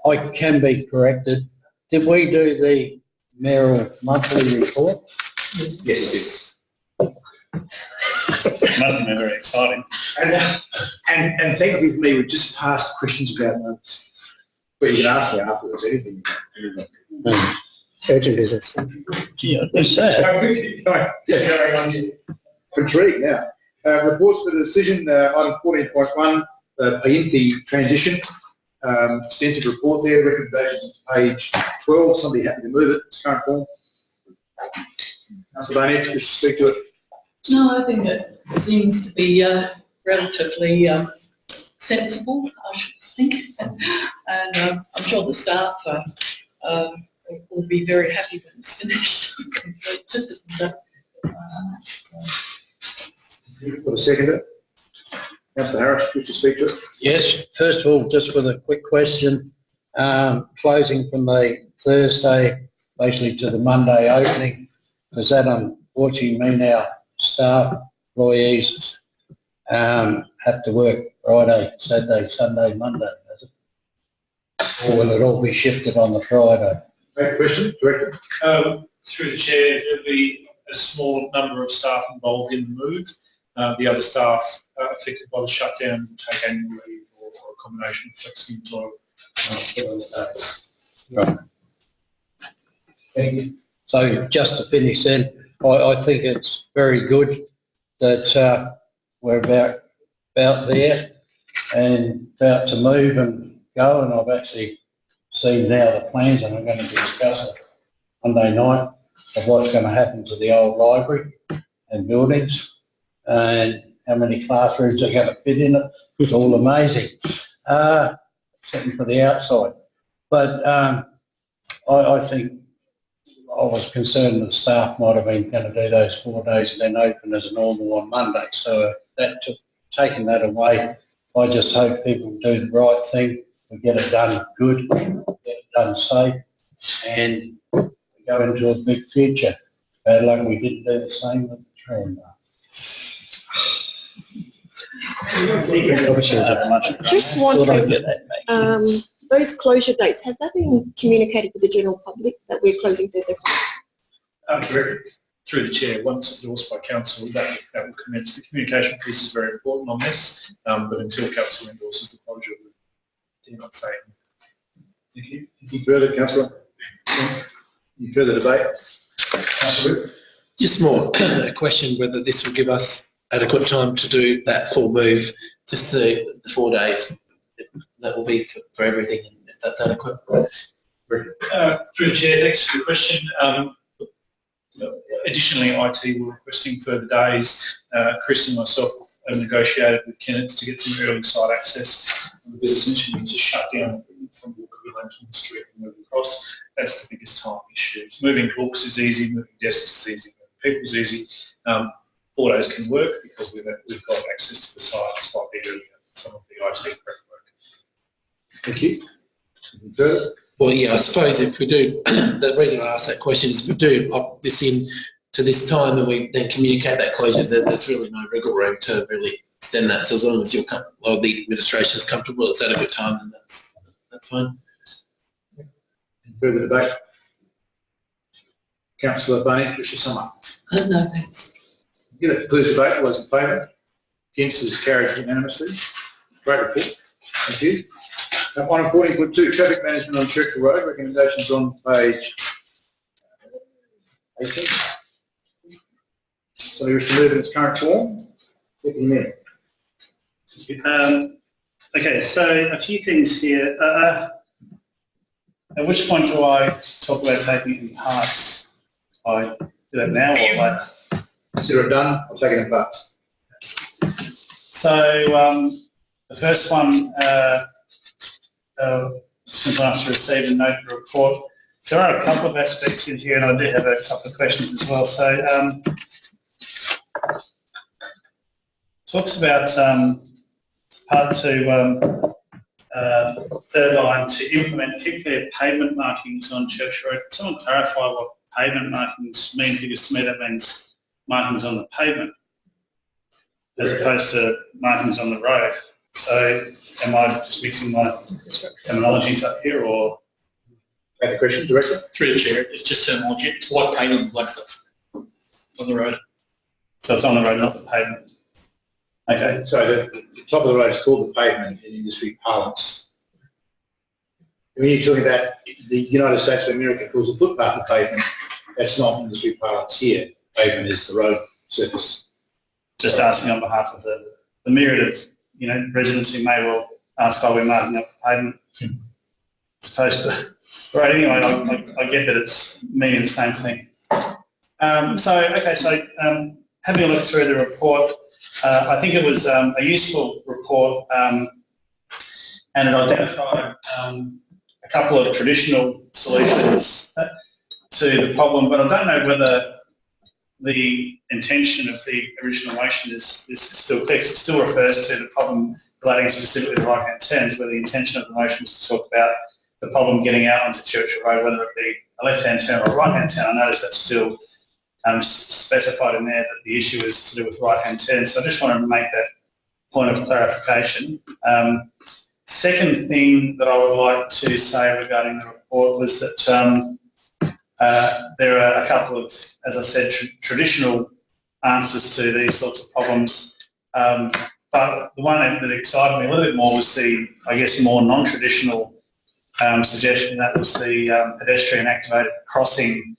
Speaker 11: I can be corrected. Did we do the mayoral monthly report?
Speaker 13: Yes,
Speaker 7: It must have been very exciting.
Speaker 13: and thank you for me. We just passed questions about notes. But you can ask me afterwards, anything.
Speaker 15: Urgent business.
Speaker 11: Yeah, that's that.
Speaker 13: Intrigued now. Reports for the decision, item 14.1, Payinthi transition. Extensive report there, recommendations page 12. Somebody happy to move it, its current form. Councillor Barnett, wish to speak to it?
Speaker 10: No, I think it seems to be relatively sensible, I should think. And I'm sure the staff will be very happy when it's finished.
Speaker 13: For the seconder. Councillor Harris, wish to speak to it?
Speaker 11: Yes, first of all, just with a quick question, closing from the Thursday basically to the Monday opening, does that unfortunately mean our staff, employees have to work Friday, Saturday, Sunday, Monday, does it? Or will it all be shifted on the Friday?
Speaker 13: Great question, Director.
Speaker 3: Through the chair, there'll be a small number of staff involved in the move. The other staff affected by the shutdown will take annual leave or a combination of flexing employment for those days.
Speaker 11: Right. Thank you. So just to finish then, I think it's very good that we're about there and about to move and go, and I've actually seen now the plans, and I'm going to discuss it Monday night of what's going to happen to the old library and buildings and how many classrooms are going to fit in it. It's all amazing, certainly for the outside. But I think I was concerned the staff might have been going to do those 4 days and then open as normal on Monday. So that taking that away, I just hope people do the right thing, we get it done good, get it done safe, and go into a big future. Bad luck we didn't do the same with the tram.
Speaker 8: Just wondering, those closure dates, has that been communicated with the general public that we're closing Thursday?
Speaker 3: Through the chair, once endorsed by council, that will commence. The communication piece is very important on this, but until council endorses the closure, we do not say it.
Speaker 13: Thank you. Anything further, councillor? Any further debate? Councillor?
Speaker 12: Just more a question whether this will give us adequate time to do that full move, just the 4 days. That will be for everything, if that's adequate.
Speaker 3: Through the chair, thanks for the question. Additionally, IT were requesting further days. Chris and myself have negotiated with Kenneth to get some early site access. The business essentially needs to shut down from Walkerville into the street and move across. That's the biggest time issue. Moving books is easy, moving desks is easy, moving people is easy. 4 days can work because we've got access to the site slightly earlier than some of the IT prep work.
Speaker 13: Thank you. Anything further?
Speaker 12: Well, yeah, I suppose if we do, the reason I ask that question is if we do opt this in to this time and we then communicate that closure, then there's really no wriggle room to really extend that. So as long as you're or the administration is comfortable, it's at a good time, then that's fine.
Speaker 13: Any further debate? Councillor Barnett, wish to sum up?
Speaker 10: No, thanks.
Speaker 13: That concludes the debate. All those in favour? Against is carried unanimously. Great report. Thank you. 1.2, traffic management on Churchill Road, recommendations on page 18. Somebody wish to move in its current form? Deputy Mayor.
Speaker 7: Okay, so a few things here. At which point do I talk about taking it in parts? I do that now or later?
Speaker 13: Consider it done. I'll take it in parts.
Speaker 7: So the first one, since last receive a note of report, there are a couple of aspects in here, and I do have a couple of questions as well. So talks about part 2, third line, to implement particularly pavement markings on Church Road. Can someone clarify what pavement markings mean? Because to me that means markings on the pavement as opposed to markings on the road. So am I just mixing my terminologies up here, or?
Speaker 13: Any question, Director?
Speaker 3: Through the chair, it's just terminology. It's like painting like stuff on the road.
Speaker 7: So it's on the road, not the pavement. Okay.
Speaker 13: So the top of the road is called the pavement in industry parlance. When you're talking about the United States of America calls the footpath the pavement, that's not industry parlance here. Pavement is the road surface.
Speaker 7: Just asking on behalf of the myriad of residents who may well ask why we're marking up the pavement as opposed to right. Anyway, I get that it's meaning the same thing. Having a look through the report, I think it was a useful report, and it identified a couple of traditional solutions to the problem, but I don't know whether the intention of the original motion is still clear, 'cause it still refers to the problem relating specifically to right-hand turns, where the intention of the motion is to talk about the problem getting out onto Churchill Road, whether it be a left-hand turn or a right-hand turn. I notice that's still specified in there that the issue is to do with right-hand turns, so I just want to make that point of clarification. Second thing that I would like to say regarding the report was that there are a couple of, as I said, traditional answers to these sorts of problems, but the one that excited me a little bit more was the, I guess, more non-traditional suggestion. That was the pedestrian activated crossing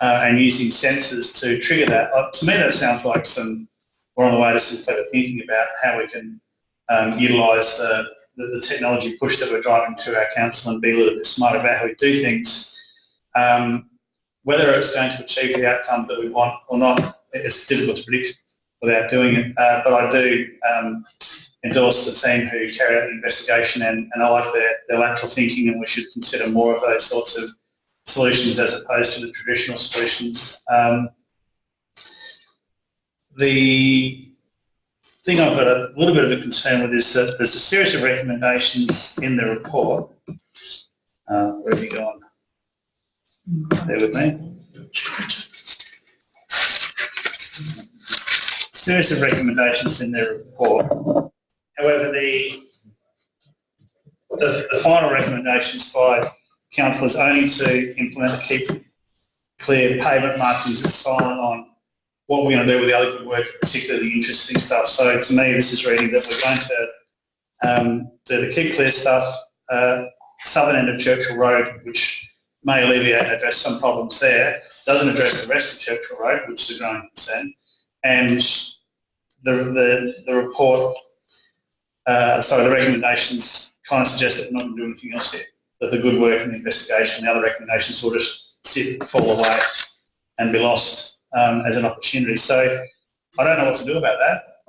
Speaker 7: and using sensors to trigger that. To me, that sounds like we're on the way to some clever thinking about how we can utilise the technology push that we're driving through our council and be a little bit smarter about how we do things. Whether it's going to achieve the outcome that we want or not, it's difficult to predict without doing it. But I do endorse the team who carried out the investigation, and I like their lateral thinking, and we should consider more of those sorts of solutions as opposed to the traditional solutions. The thing I've got a little bit of a concern with is that there's a series of recommendations in the report. Where have you gone? Bear with me. Series of recommendations in their report. However, the final recommendations by council is only to implement the keep clear pavement markings that's silent on what we're going to do with the other good work, particularly the interesting stuff. So to me, this is reading that we're going to do the keep clear stuff, southern end of Churchill Road, which may alleviate and address some problems there, doesn't address the rest of Churchill Road, which is a growing concern. And the report, the recommendations kind of suggest that we're not going to do anything else here, that the good work and the investigation, the other recommendations will just sit, fall away and be lost as an opportunity. So I don't know what to do about that.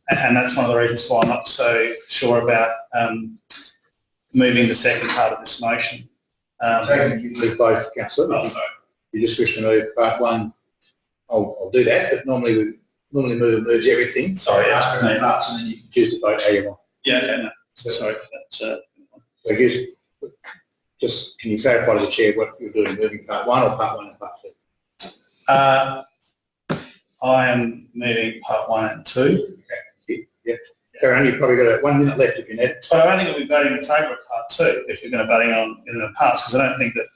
Speaker 7: And that's one of the reasons why I'm not so sure about moving the second part of this motion.
Speaker 13: You move both, Councillor.
Speaker 7: Oh, sorry.
Speaker 13: You just wish to move part one. I'll do that, but normally moves everything.
Speaker 7: Sorry, yeah.
Speaker 13: Ask for parts and then you can choose to vote how you want.
Speaker 7: Yeah, okay, no. Sorry for that.
Speaker 13: So just can you clarify to the chair what you're doing, moving part one or part one and part two?
Speaker 7: I am moving part one and two.
Speaker 13: Okay. Yeah. Karen, you've probably got 1 minute left if you need it.
Speaker 7: But I don't think we'll be voting in favour of part two if we're going to voting on in the parts, because I don't think that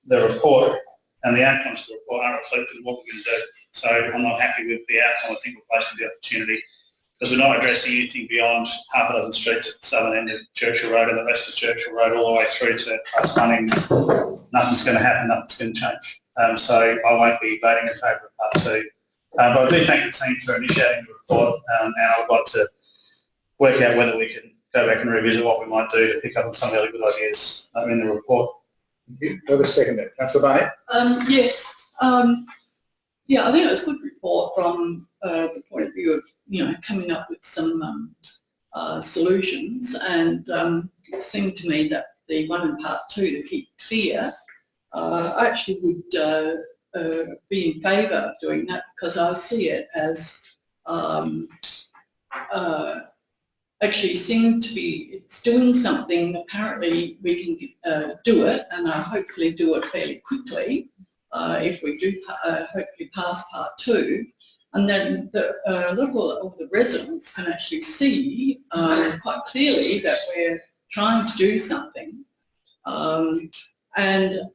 Speaker 7: the report and the outcomes of the report are reflected in what we're going to do. So I'm not happy with the outcome. I think we're wasting the opportunity because we're not addressing anything beyond half a dozen streets at the southern end of Churchill Road and the rest of Churchill Road all the way through to us Bunnings. Nothing's going to happen, nothing's going to change. So I won't be voting in favour of part two. But I do thank the team for initiating the report, and I would like to work out whether we can go back and revisit what we might do to pick up on some of the other good ideas in the report.
Speaker 13: Thank you. Have a second there. Councillor Barnett?
Speaker 10: Yes. Yeah, I think it was a good report from the point of view of, coming up with some solutions, and it seemed to me that the one in part two, to keep clear, I actually would be in favour of doing that, because I see it as actually seem to be, it's doing something. Apparently we can do it, and hopefully do it fairly quickly if we do hopefully pass part two, and then the level of the residents can actually see quite clearly that we're trying to do something, and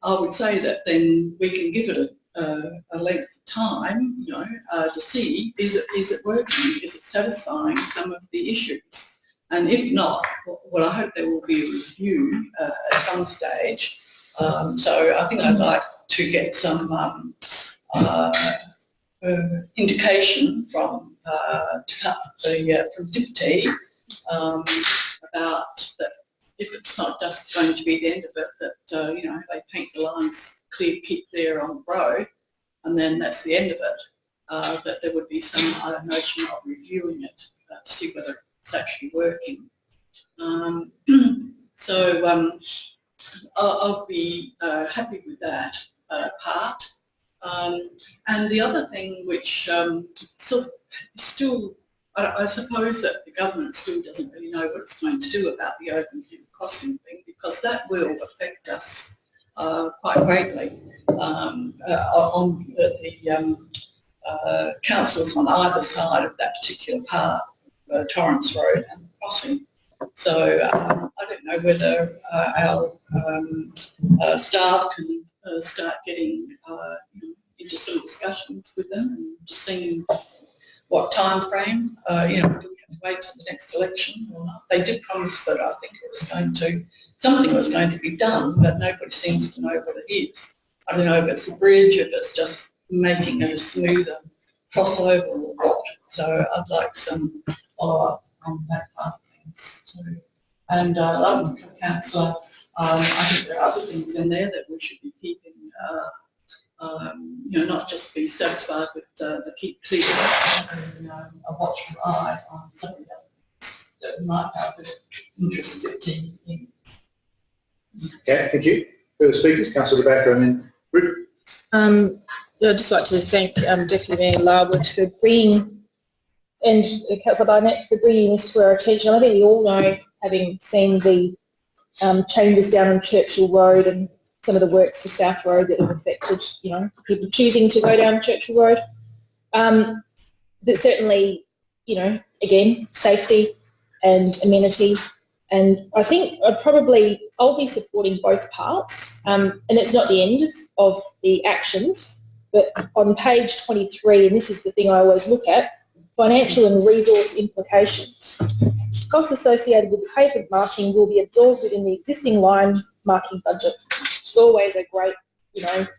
Speaker 10: I would say that then we can give it a length of time, to see is it working, is it satisfying some of the issues. And if not, well, I hope there will be a review at some stage. So I think I'd like to get some indication from Deputy about that, if it's not just going to be the end of it, that they paint the lines clear, keep clear on the road, and then that's the end of it, that there would be some other notion of reviewing it to see whether it's actually working. So I'll be happy with that part. And the other thing which sort of still, I suppose that the government still doesn't really know what it's going to do about the open crossing thing, because that will affect us quite greatly on the councils on either side of that particular part, Torrance Road and the crossing. So I don't know whether our staff can start getting into some discussions with them and just seeing what time frame, do we have to wait till the next election or not? They did promise that I think it was going to, something was going to be done, but nobody seems to know what it is. I don't know if it's a bridge, if it's just making it a smoother crossover or what. So I'd like some follow-up on that part of things too. And like Councillor, I think there are other things in there that we should be keeping, not just be satisfied with the keep clear and a watchful eye on some of the other things that might have an interest in.
Speaker 13: Okay, thank you. Further speakers, Councillor Backer and then Ruth.
Speaker 14: I'd just like to thank Deputy Mayor Larwood for bringing, and Councillor Barnett for bringing this to our attention. I think we all know, having seen the changes down on Churchill Road and some of the works to South Road that have affected, people choosing to go down Churchill Road. But certainly, again, safety and amenity. And I think I'll be supporting both parts. And it's not the end of the actions, but on page 23, and this is the thing I always look at, financial and resource implications. Costs associated with pavement marking will be absorbed within the existing line marking budget. It's always a great,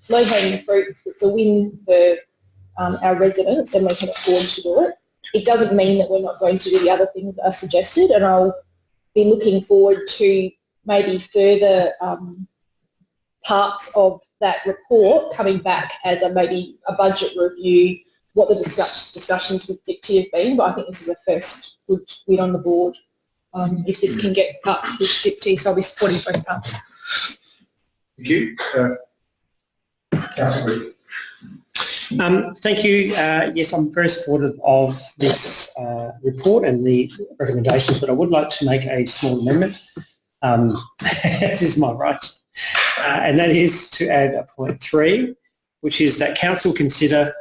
Speaker 14: low-hanging fruit. It's a win for our residents, and we can afford to do it. It doesn't mean that we're not going to do the other things that are suggested, and I'll be looking forward to maybe further parts of that report coming back as maybe a budget review, what the discussions with Dicty have been, but I think this is a first good win on the board if this can get up with Dicty, so I'll be supporting both parts.
Speaker 13: Thank you. Councillor Ruth.
Speaker 15: Thank you. Yes, I'm very supportive of this report and the recommendations, but I would like to make a small amendment, as is my right, and that is to add a point 3, which is that Council consider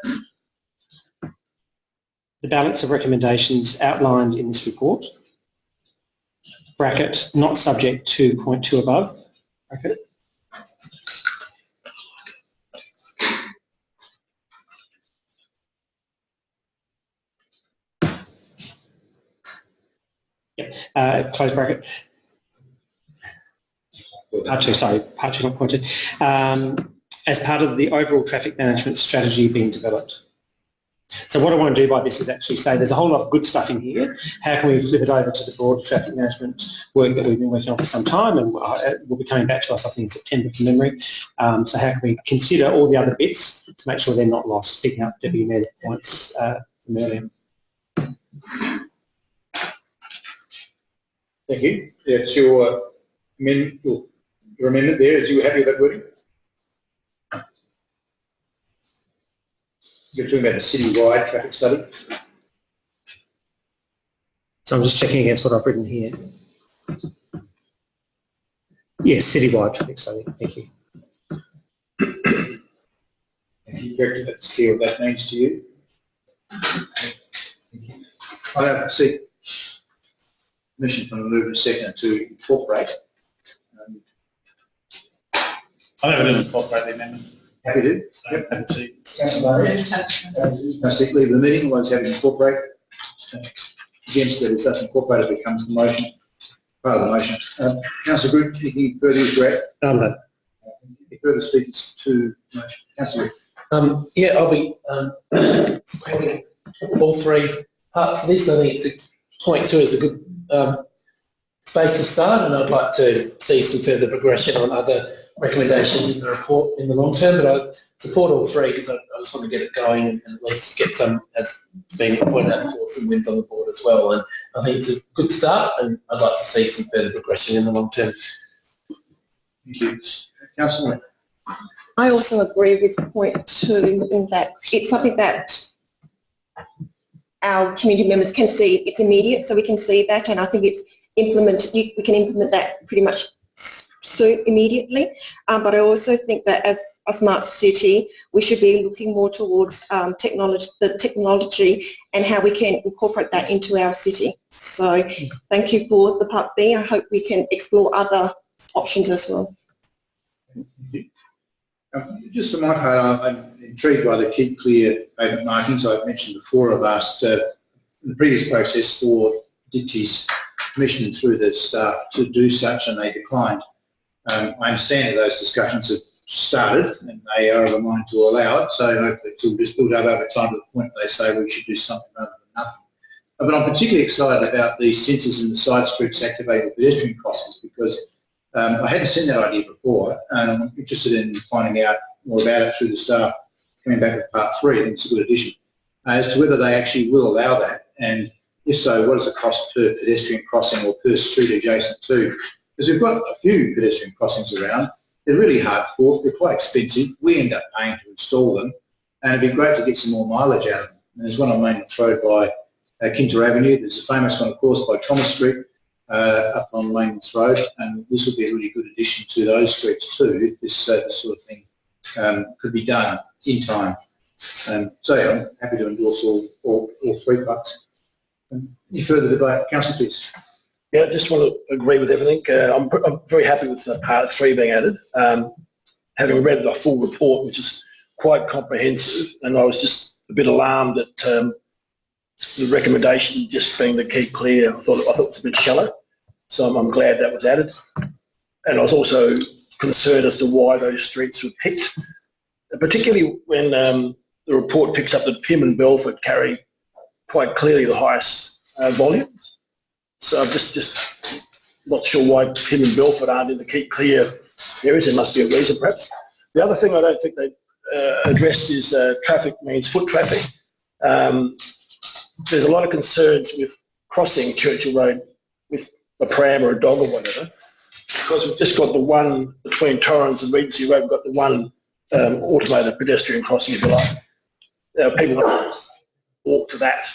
Speaker 15: the balance of recommendations outlined in this report, bracket, not subject to point 2 above, bracket. Close bracket. Part 2, not pointed. As part of the overall traffic management strategy being developed. So what I want to do by this is actually say there's a whole lot of good stuff in here. How can we flip it over to the broader traffic management work that we've been working on for some time, and will be coming back to us, I think, in September from memory. So how can we consider all the other bits to make sure they're not lost, picking up Deputy Mayor's points from earlier.
Speaker 13: Thank you. That's your amendment, your amendment there. Is you happy with that wording? You're talking about the citywide traffic study.
Speaker 15: So I'm just checking against what I've written here. Yes, citywide traffic study. Thank you.
Speaker 13: Thank you, Director. That's clear what that means to you. I have seek permission from the mover second to incorporate.
Speaker 7: I never did incorporate the amendment.
Speaker 13: Happy to.
Speaker 7: Yep. Happy to.
Speaker 13: Councillor Fantastic. Leave the meeting. Otherwise, have to incorporate. Against that, it doesn't incorporate, it becomes the motion. Part of the motion. Councillor Group, anything further is great.
Speaker 15: No.
Speaker 13: Any further speakers to the motion? Councillor.
Speaker 12: Yeah, I'll be supporting all 3 parts of this. I think it's point 2 is a good space to start, and I'd like to see some further progression on other recommendations in the report in the long term, but support all three because I just want to get it going and at least get some, as being pointed out before, some wins on the board as well. And I think it's a good start, and I'd like to see some further progression in the long term.
Speaker 13: Thank you. Councillor.
Speaker 8: I also agree with point 2 in that it's something that our community members can see. It's immediate, so we can see that, and I think it's we can implement that pretty much soon, immediately. But I also think that as a smart city, we should be looking more towards the technology and how we can incorporate that into our city. So thank you for the part B. I hope we can explore other options as well.
Speaker 13: Just for my part, I'm intrigued by the Keep Clear pavement markings I've mentioned before. I've asked in the previous process for DITI's permission through the staff to do such, and they declined. I understand that those discussions have started and they are of a mind to allow it, so hopefully it will just build up over time to the point they say we should do something rather than nothing. But I'm particularly excited about these sensors in the side streets activating pedestrian crossings, because I hadn't seen that idea before, and I'm interested in finding out more about it through the staff coming back with part 3. I think it's a good addition as to whether they actually will allow that, and if so, what is the cost per pedestrian crossing or per street adjacent to? Because we've got a few pedestrian crossings around. They're really hard fought, they're quite expensive. We end up paying to install them, and it'd be great to get some more mileage out of them. And there's one on Main Road by Kinter Avenue. There's a famous one, of course, by Thomas Street up on Main Road, and this would be a really good addition to those streets too, if this sort of thing could be done in time. So yeah, I'm happy to endorse all 3 parts. Any further debate? Councillor, please.
Speaker 6: Yeah, I just want to agree with everything. I'm very happy with part 3 being added. Having read the full report, which is quite comprehensive, and I was just a bit alarmed at the recommendation just being to keep clear. I thought it was a bit shallow, so I'm glad that was added. And I was also concerned as to why those streets were picked, particularly when the report picks up that Pym and Belford carry quite clearly the highest volume. So I'm just not sure why Pym and Belford aren't in the keep clear areas. There must be a reason, perhaps. The other thing I don't think they addressed is traffic means foot traffic. There's a lot of concerns with crossing Churchill Road with a pram or a dog or whatever, because we've just got the one between Torrens and Regency Road. We've got the one automated pedestrian crossing, if you like. People want to walk to that.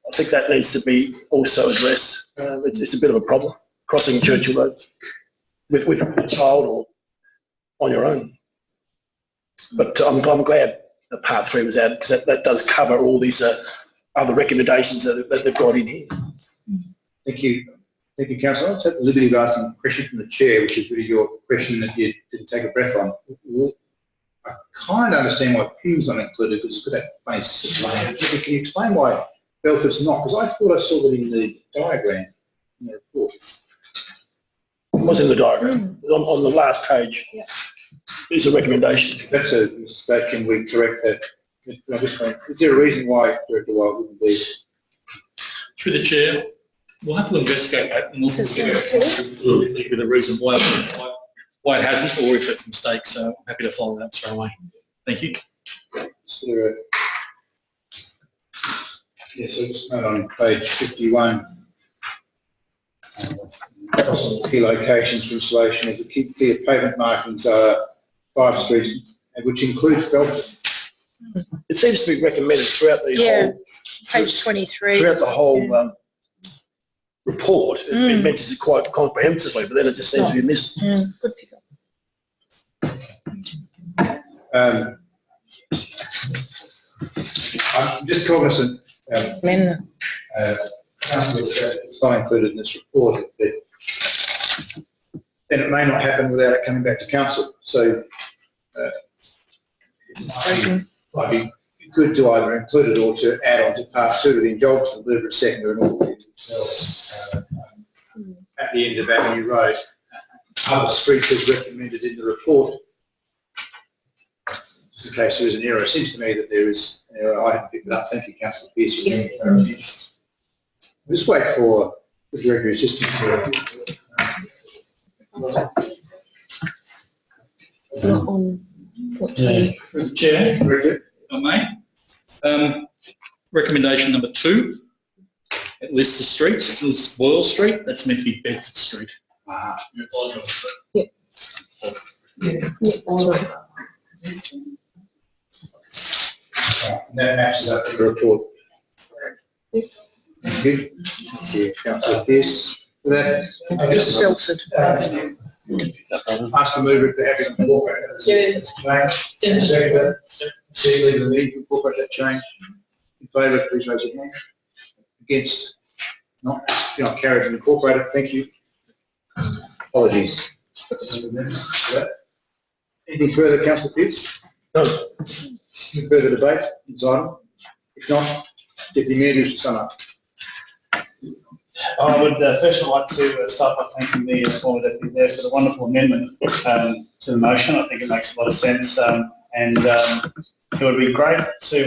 Speaker 6: I think that needs to be also addressed. It's a bit of a problem, crossing Churchill Road with a child or on your own. But I'm glad that part 3 was added, because that does cover all these other recommendations that they've got in here.
Speaker 13: Thank you. Thank you, Councillor. I'll take the liberty of asking a question from the Chair, which is really your question that you didn't take a breath on. I kind of understand why Pym's not included, because it's got that face. Can you explain why Belford's not? Because I thought I saw that in the diagram in the report.
Speaker 6: It was in the diagram. On the last page. Yeah. There's a recommendation.
Speaker 13: If that's a mistake, can we correct that? Is there a reason why, Director Wild, wouldn't be?
Speaker 3: Through the Chair, we'll have to investigate that, and we'll give you the reason why it hasn't, or if it's a mistake. So I'm happy to follow that straight away. Thank you.
Speaker 13: Yes, it's on page 51. Possible key locations for installation of the keep clear pavement markings are 5 streets, which includes Belford.
Speaker 6: It seems to be recommended throughout the whole.
Speaker 14: Page 23.
Speaker 6: Throughout the whole report, it mentions it quite comprehensively, but then it just seems to be missed.
Speaker 14: Good pick up.
Speaker 13: I'm just cognizant. It's not included in this report, then it may not happen without it coming back to council. So it might be good to either include it or to add on to part 2 within jobs and deliver a secondary and all at the end of Avenue Road. Other streets as recommended in the report. Just in case there is an error. It seems to me that there is an error. I haven't picked it up. Thank you, Councillor Pearce. Just wait for the Director Assistant to
Speaker 3: Chair, if I may. Recommendation number 2. It lists the streets. It lists Boyle Street. That's meant to be Bedford Street. You apologise for that.
Speaker 13: That matches up to the report. Thank you. Councillor Pearce. For that, I just ask the mover to have it incorporated. Change. Second. See, leave the need to incorporate that change. In favour, please raise your hand. Against? Not carried and incorporated. Thank you. Apologies. Anything further, Councillor Pearce? No. Any further debate? If not, Deputy Mayor, to sum up.
Speaker 7: I would first like to start by thanking the former Deputy Mayor for the wonderful amendment to the motion. I think it makes a lot of sense, and it would be great to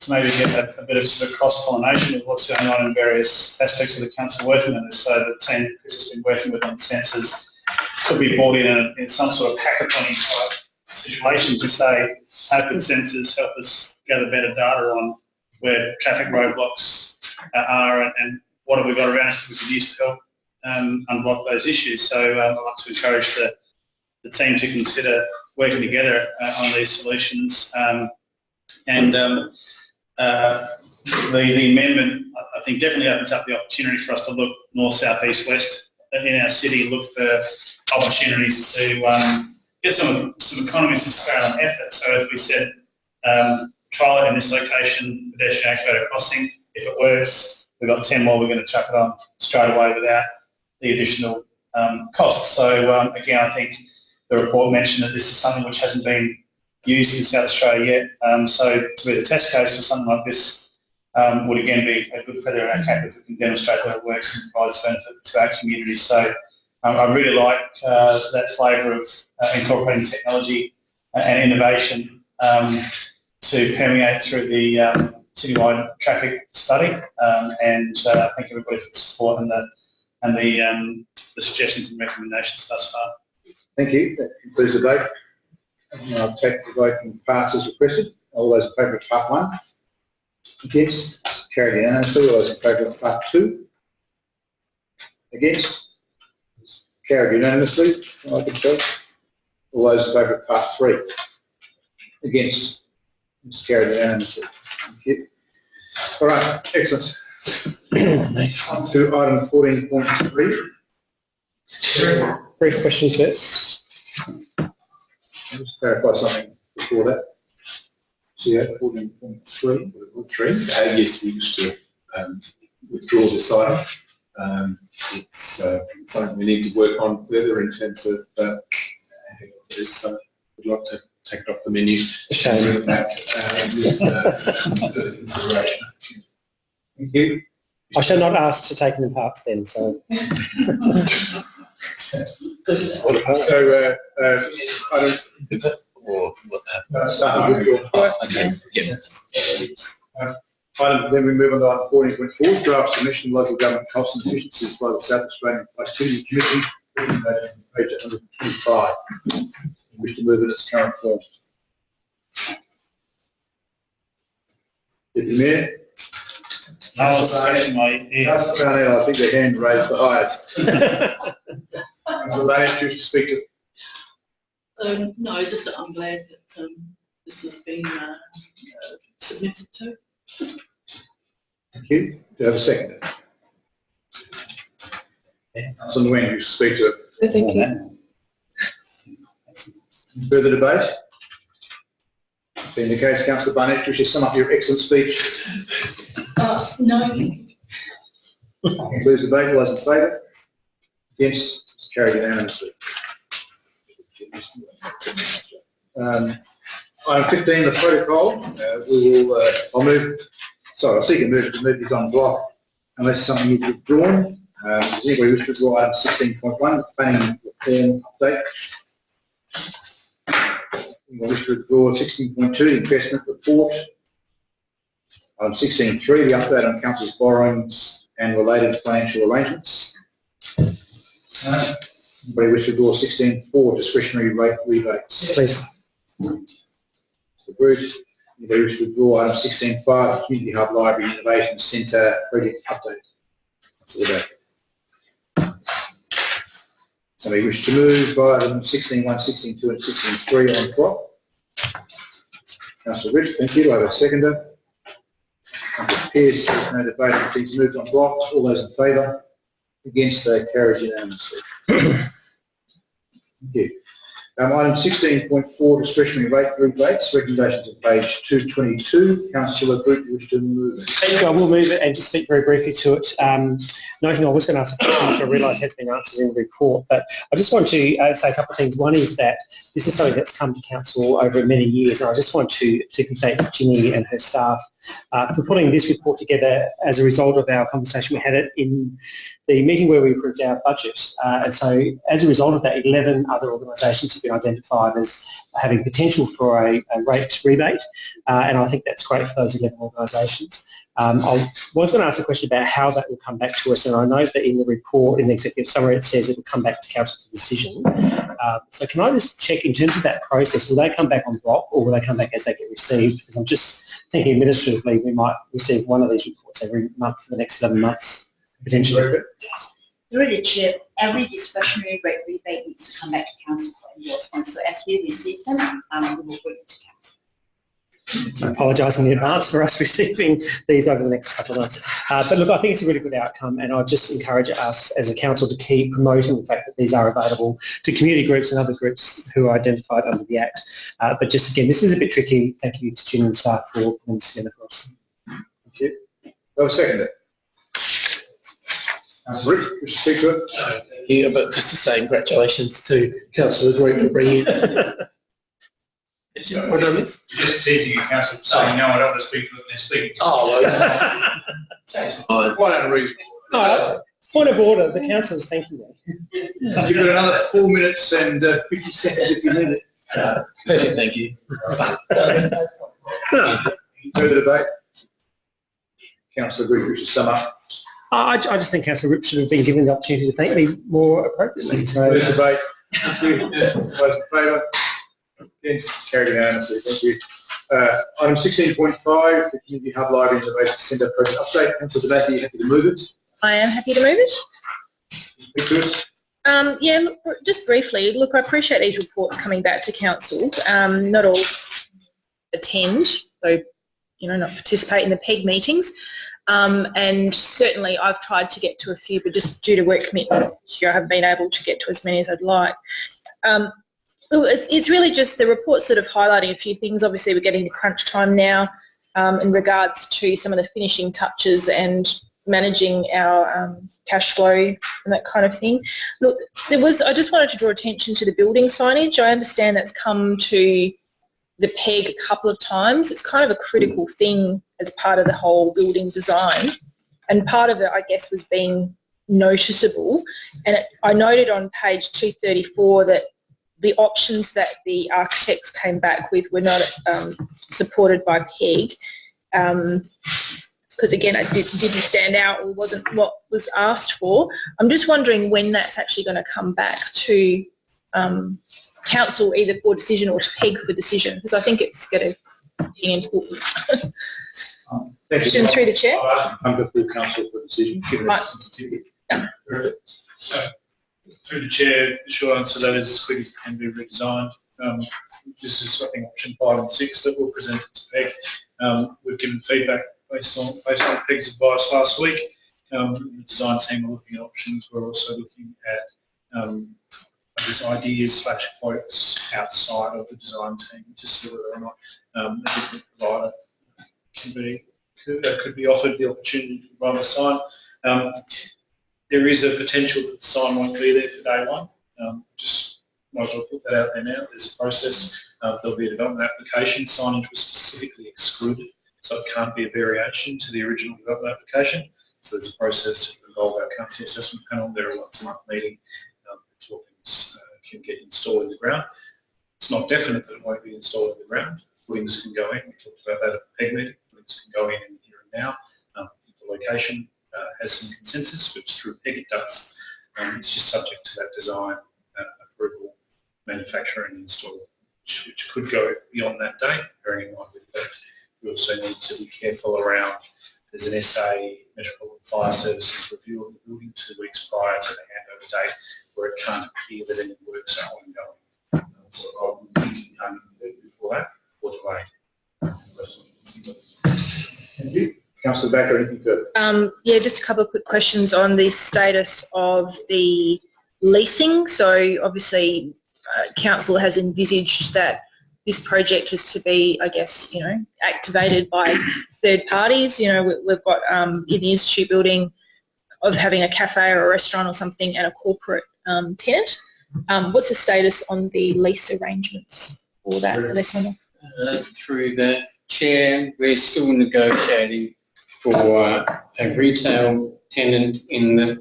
Speaker 7: maybe get a bit of sort of cross-pollination of what's going on in various aspects of the council working on this. So the team Chris has been working with on the sensors could be brought in some sort of hackathon type situation to say, how could sensors help us gather better data on where traffic roadblocks are and what have we got around us that we could use to help unblock those issues. So I'd like to encourage the team to consider working together on these solutions. The amendment, I think, definitely opens up the opportunity for us to look north, south, east, west in our city, look for opportunities to get some economies of scale and effort. So as we said, trial it in this location, pedestrian activated crossing. If it works, we've got 10 more we're going to chuck it on straight away without the additional costs. So again, I think the report mentioned that this is something which hasn't been used in South Australia yet. So to be the test case for something like this would again be a good feather in our cap if we can demonstrate that it works and provides benefit to our community. So I really like that flavour of incorporating technology and innovation to permeate through the citywide traffic study. And thank everybody for the support and the suggestions and recommendations thus far.
Speaker 13: Thank you. That concludes the debate. I'll take the vote in parts as requested. All those in favour of part 1? Against? Carried unanimously. All those in favour of part 2? Against? Carried unanimously. I think so. All those in favour of part 3? Against? It's carried unanimously. Thank you. All right, excellent. On to item 14.3.
Speaker 15: Brief question first.
Speaker 13: I'll just clarify something before that. So yeah, 14.3.
Speaker 12: Yes, we wish to withdraw this item. It's something we need to work on further in terms of this. So we'd like to take it off the menu. Bring it back with further consideration.
Speaker 13: Thank you.
Speaker 15: I shall not ask to take them in parts then, so.
Speaker 13: So, then we move on to item 14.4, draft submission of local government costs and efficiencies by the South Australian Productivity Committee, page 125. We wish to move in its current form. Deputy Mayor?
Speaker 7: I was scratching my ear.
Speaker 13: I think the hand raised the highest. Councillor Barnett, choose to speak to.
Speaker 10: No, just that I'm glad that this has been submitted to.
Speaker 13: Thank you. Do you have a second? Councillor Nguyen, you speak to it.
Speaker 8: Thank you.
Speaker 13: Further debate? Being the case, Councillor Barnett, would you sum up your excellent speech?
Speaker 10: No.
Speaker 13: Concludes debate. All those in favour? Against? It's carried unanimously. Item 15, the protocol. I'll seek a move to move these on block unless something is withdrawn. Does anybody wish to withdraw item 16.1, planning reform update? Anyone wish to withdraw 16.2, investment report? Item 16.3, the update on council's borrowings and related financial arrangements. Anybody wish to withdraw 16.4, discretionary rate rebates?
Speaker 15: Please.
Speaker 13: Mr. Bruce, you wish to withdraw item 16.5, Community Hub Library Innovation Centre project update. Mr. Debate. Somebody wish to move by item 16.1, 16.2 and 16.3 on the clock? Councillor Rich, thank you. Do I have a seconder? Councillor Pearce, no debate. These moved on block. All those in favour? Against, they carried unanimously. Thank you. Item 16.4, discretionary rate rebates, recommendations on page 222. Councillor Group, you wish to move it?
Speaker 15: Thank you. I will move it and just speak very briefly to it. Noting I was going to ask a question which I realise has been answered in the report, but I just want to say a couple of things. One is that this is something that's come to council over many years, and I just want to thank Ginny and her staff for putting this report together as a result of our conversation we had in the meeting where we approved our budget. And so as a result of that, 11 other organisations have been identified as having potential for a rate rebate, and I think that's great for those 11 organisations. I was going to ask a question about how that will come back to us, and I know that in the report, in the executive summary, it says it will come back to council for decision. So can I just check, in terms of that process, will they come back on block or will they come back as they get received? Because I'm just thinking administratively we might receive one of these reports every month for the next 11 months, potentially.
Speaker 16: Through the chair, every discretionary rate rebate needs to come back to council for endorsement. So as we receive them, we will bring it to council.
Speaker 15: So I apologise in advance for us receiving these over the next couple of months. But look, I think it's a really good outcome, and I just encourage us as a council to keep promoting the fact that these are available to community groups and other groups who are identified under the Act. But just again, this is a bit tricky. Thank you to Jim and staff for putting this together for us.
Speaker 13: Thank you. I'll second it. Councillor Rich, wish to speak to it?
Speaker 12: Thank you, but just to say congratulations to Councillor Group for bringing it. What did I miss?
Speaker 7: Just teasing you, Councillor, saying no, I don't want to speak to it, they're speaking.
Speaker 12: Oh, well,
Speaker 13: Quite unreasonable.
Speaker 15: No, point of order, the councillors, thank you.
Speaker 13: You've got another 4 minutes and 50 seconds if you need it.
Speaker 12: perfect, thank you.
Speaker 13: Further debate? Councillor Group, wish to sum up?
Speaker 15: I just think Councillor Rip should have been given the opportunity to thank me more appropriately. So,
Speaker 13: Further debate? Thank you. Those in favour? Yes, carried unanimously. Thank you. Item 16.5, the Community Hub Library Innovation Centre project update. Councillor Debate, are you happy to move it?
Speaker 14: I am happy to move it.
Speaker 13: Speak to us.
Speaker 14: Yeah, look, just briefly, look, I appreciate these reports coming back to council. Not all attend, though, not participate in the PEG meetings. And certainly I've tried to get to a few, but just due to work commitments, I haven't been able to get to as many as I'd like. It's really just the report sort of highlighting a few things. Obviously, we're getting to crunch time now in regards to some of the finishing touches and managing our cash flow and that kind of thing. Look, I just wanted to draw attention to the building signage. I understand that's come to the PEG a couple of times. It's kind of a critical thing as part of the whole building design. And part of it, I guess, was being noticeable. And I noted on page 234 that the options that the architects came back with were not supported by PEG, because again, it didn't stand out or wasn't what was asked for. I'm just wondering when that's actually going to come back to council, either for decision or to PEG for decision, because I think it's going to be important. Question through the chair.
Speaker 13: Come to full council for decision.
Speaker 14: Right.
Speaker 7: Yeah. Through the chair, the short answer to that is as quick as it can be redesigned. This is, I think, option 5 and 6 that were presented to PEG. We've given feedback based on PEG's advice last week. The design team are looking at options. We're also looking at ideas / quotes outside of the design team to see whether or not a different provider could be offered the opportunity to provide a sign. There is a potential that the sign won't be there for day one. Just might as well put that out there now. There's a process. There'll be a development application. Signage was specifically excluded, so it can't be a variation to the original development application. So there's a process to involve our council assessment panel. There are once a month meeting before things can get installed in the ground. It's not definite that it won't be installed in the ground. Windows can go in. We talked about that at the PEG meeting. Windows can go in here and now. The location has some consensus, which through PEG it does. It's just subject to that design approval, manufacture and install
Speaker 3: which could go beyond that date, bearing in mind with that. We also need to be careful around, there's an SA, Metropolitan Fire Services review of the building 2 weeks prior to the handover date, where it can't appear that any works are ongoing. So I'll be before that, or delay.
Speaker 13: Thank you. Councillor Baker, anything further?
Speaker 14: Yeah, just a couple of quick questions on the status of the leasing. So obviously, council has envisaged that this project is to be, I guess, activated by third parties. We've got in the Institute building of having a cafe or a restaurant or something and a corporate tenant. What's the status on the lease arrangements for that?
Speaker 9: Through the chair, we're still negotiating for a retail tenant in the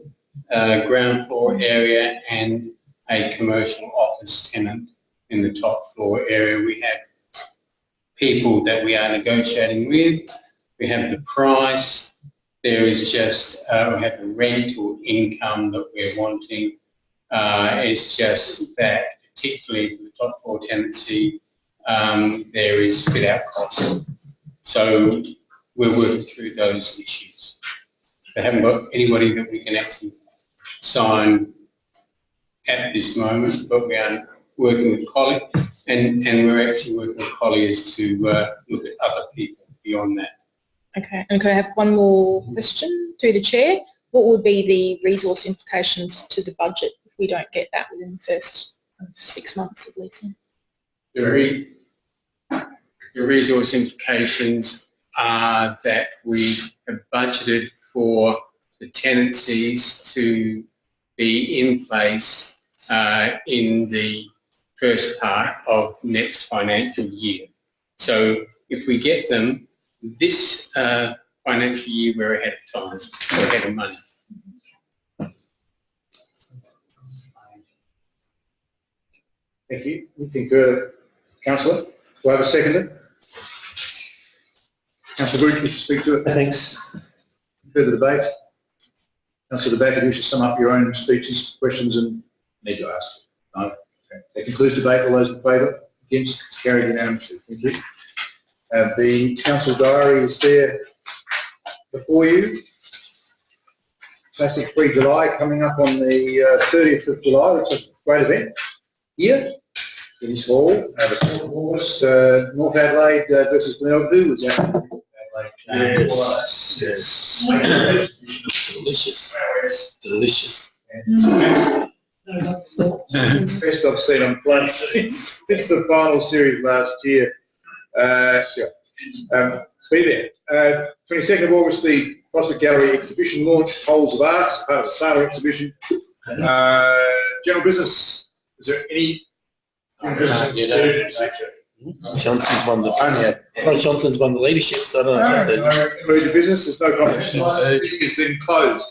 Speaker 9: ground floor area and a commercial office tenant in the top floor area. We have people that we are negotiating with. We have the price. There is just, we have the rental income that we're wanting. It's just that, particularly for the top floor tenancy, there is fit out costs. So we're working through those issues. We haven't got anybody that we can actually sign at this moment, but we are working with Collie, and we're actually working with colliers to look at other people beyond that.
Speaker 14: Okay, and can I have one more question through the chair? What would be the resource implications to the budget if we don't get that within the first 6 months of leasing?
Speaker 9: The resource implications are that we have budgeted for the tenancies to be in place in the first part of next financial year. So if we get them this financial year, we're ahead of time, we're ahead of money.
Speaker 13: Thank you. Anything further, Councillor? Do I have a seconder? Councillor Gooch, wish to speak to it?
Speaker 15: Thanks.
Speaker 13: Further debate? Councillor Baker, you should sum up your own speeches, questions and need to ask. No? Okay. That concludes debate. All those in favour? Against? It's carried unanimously. Thank you. The council diary is there before you. Plastic Free July coming up on the 30th of July, which is a great event here in this hall. The 4th of August, North Adelaide versus Melbourne. Was that Adelaide?
Speaker 12: Yes. Delicious.
Speaker 13: Best I've seen on play since the final series last year. Be there. 22nd of August, the Prospect Gallery exhibition launch, Holes of Arts, part of the summer exhibition. General business. Is there any
Speaker 12: Johnson's won the leadership, so I don't know.
Speaker 13: Emergent business, there's no competition. Meeting is then closed.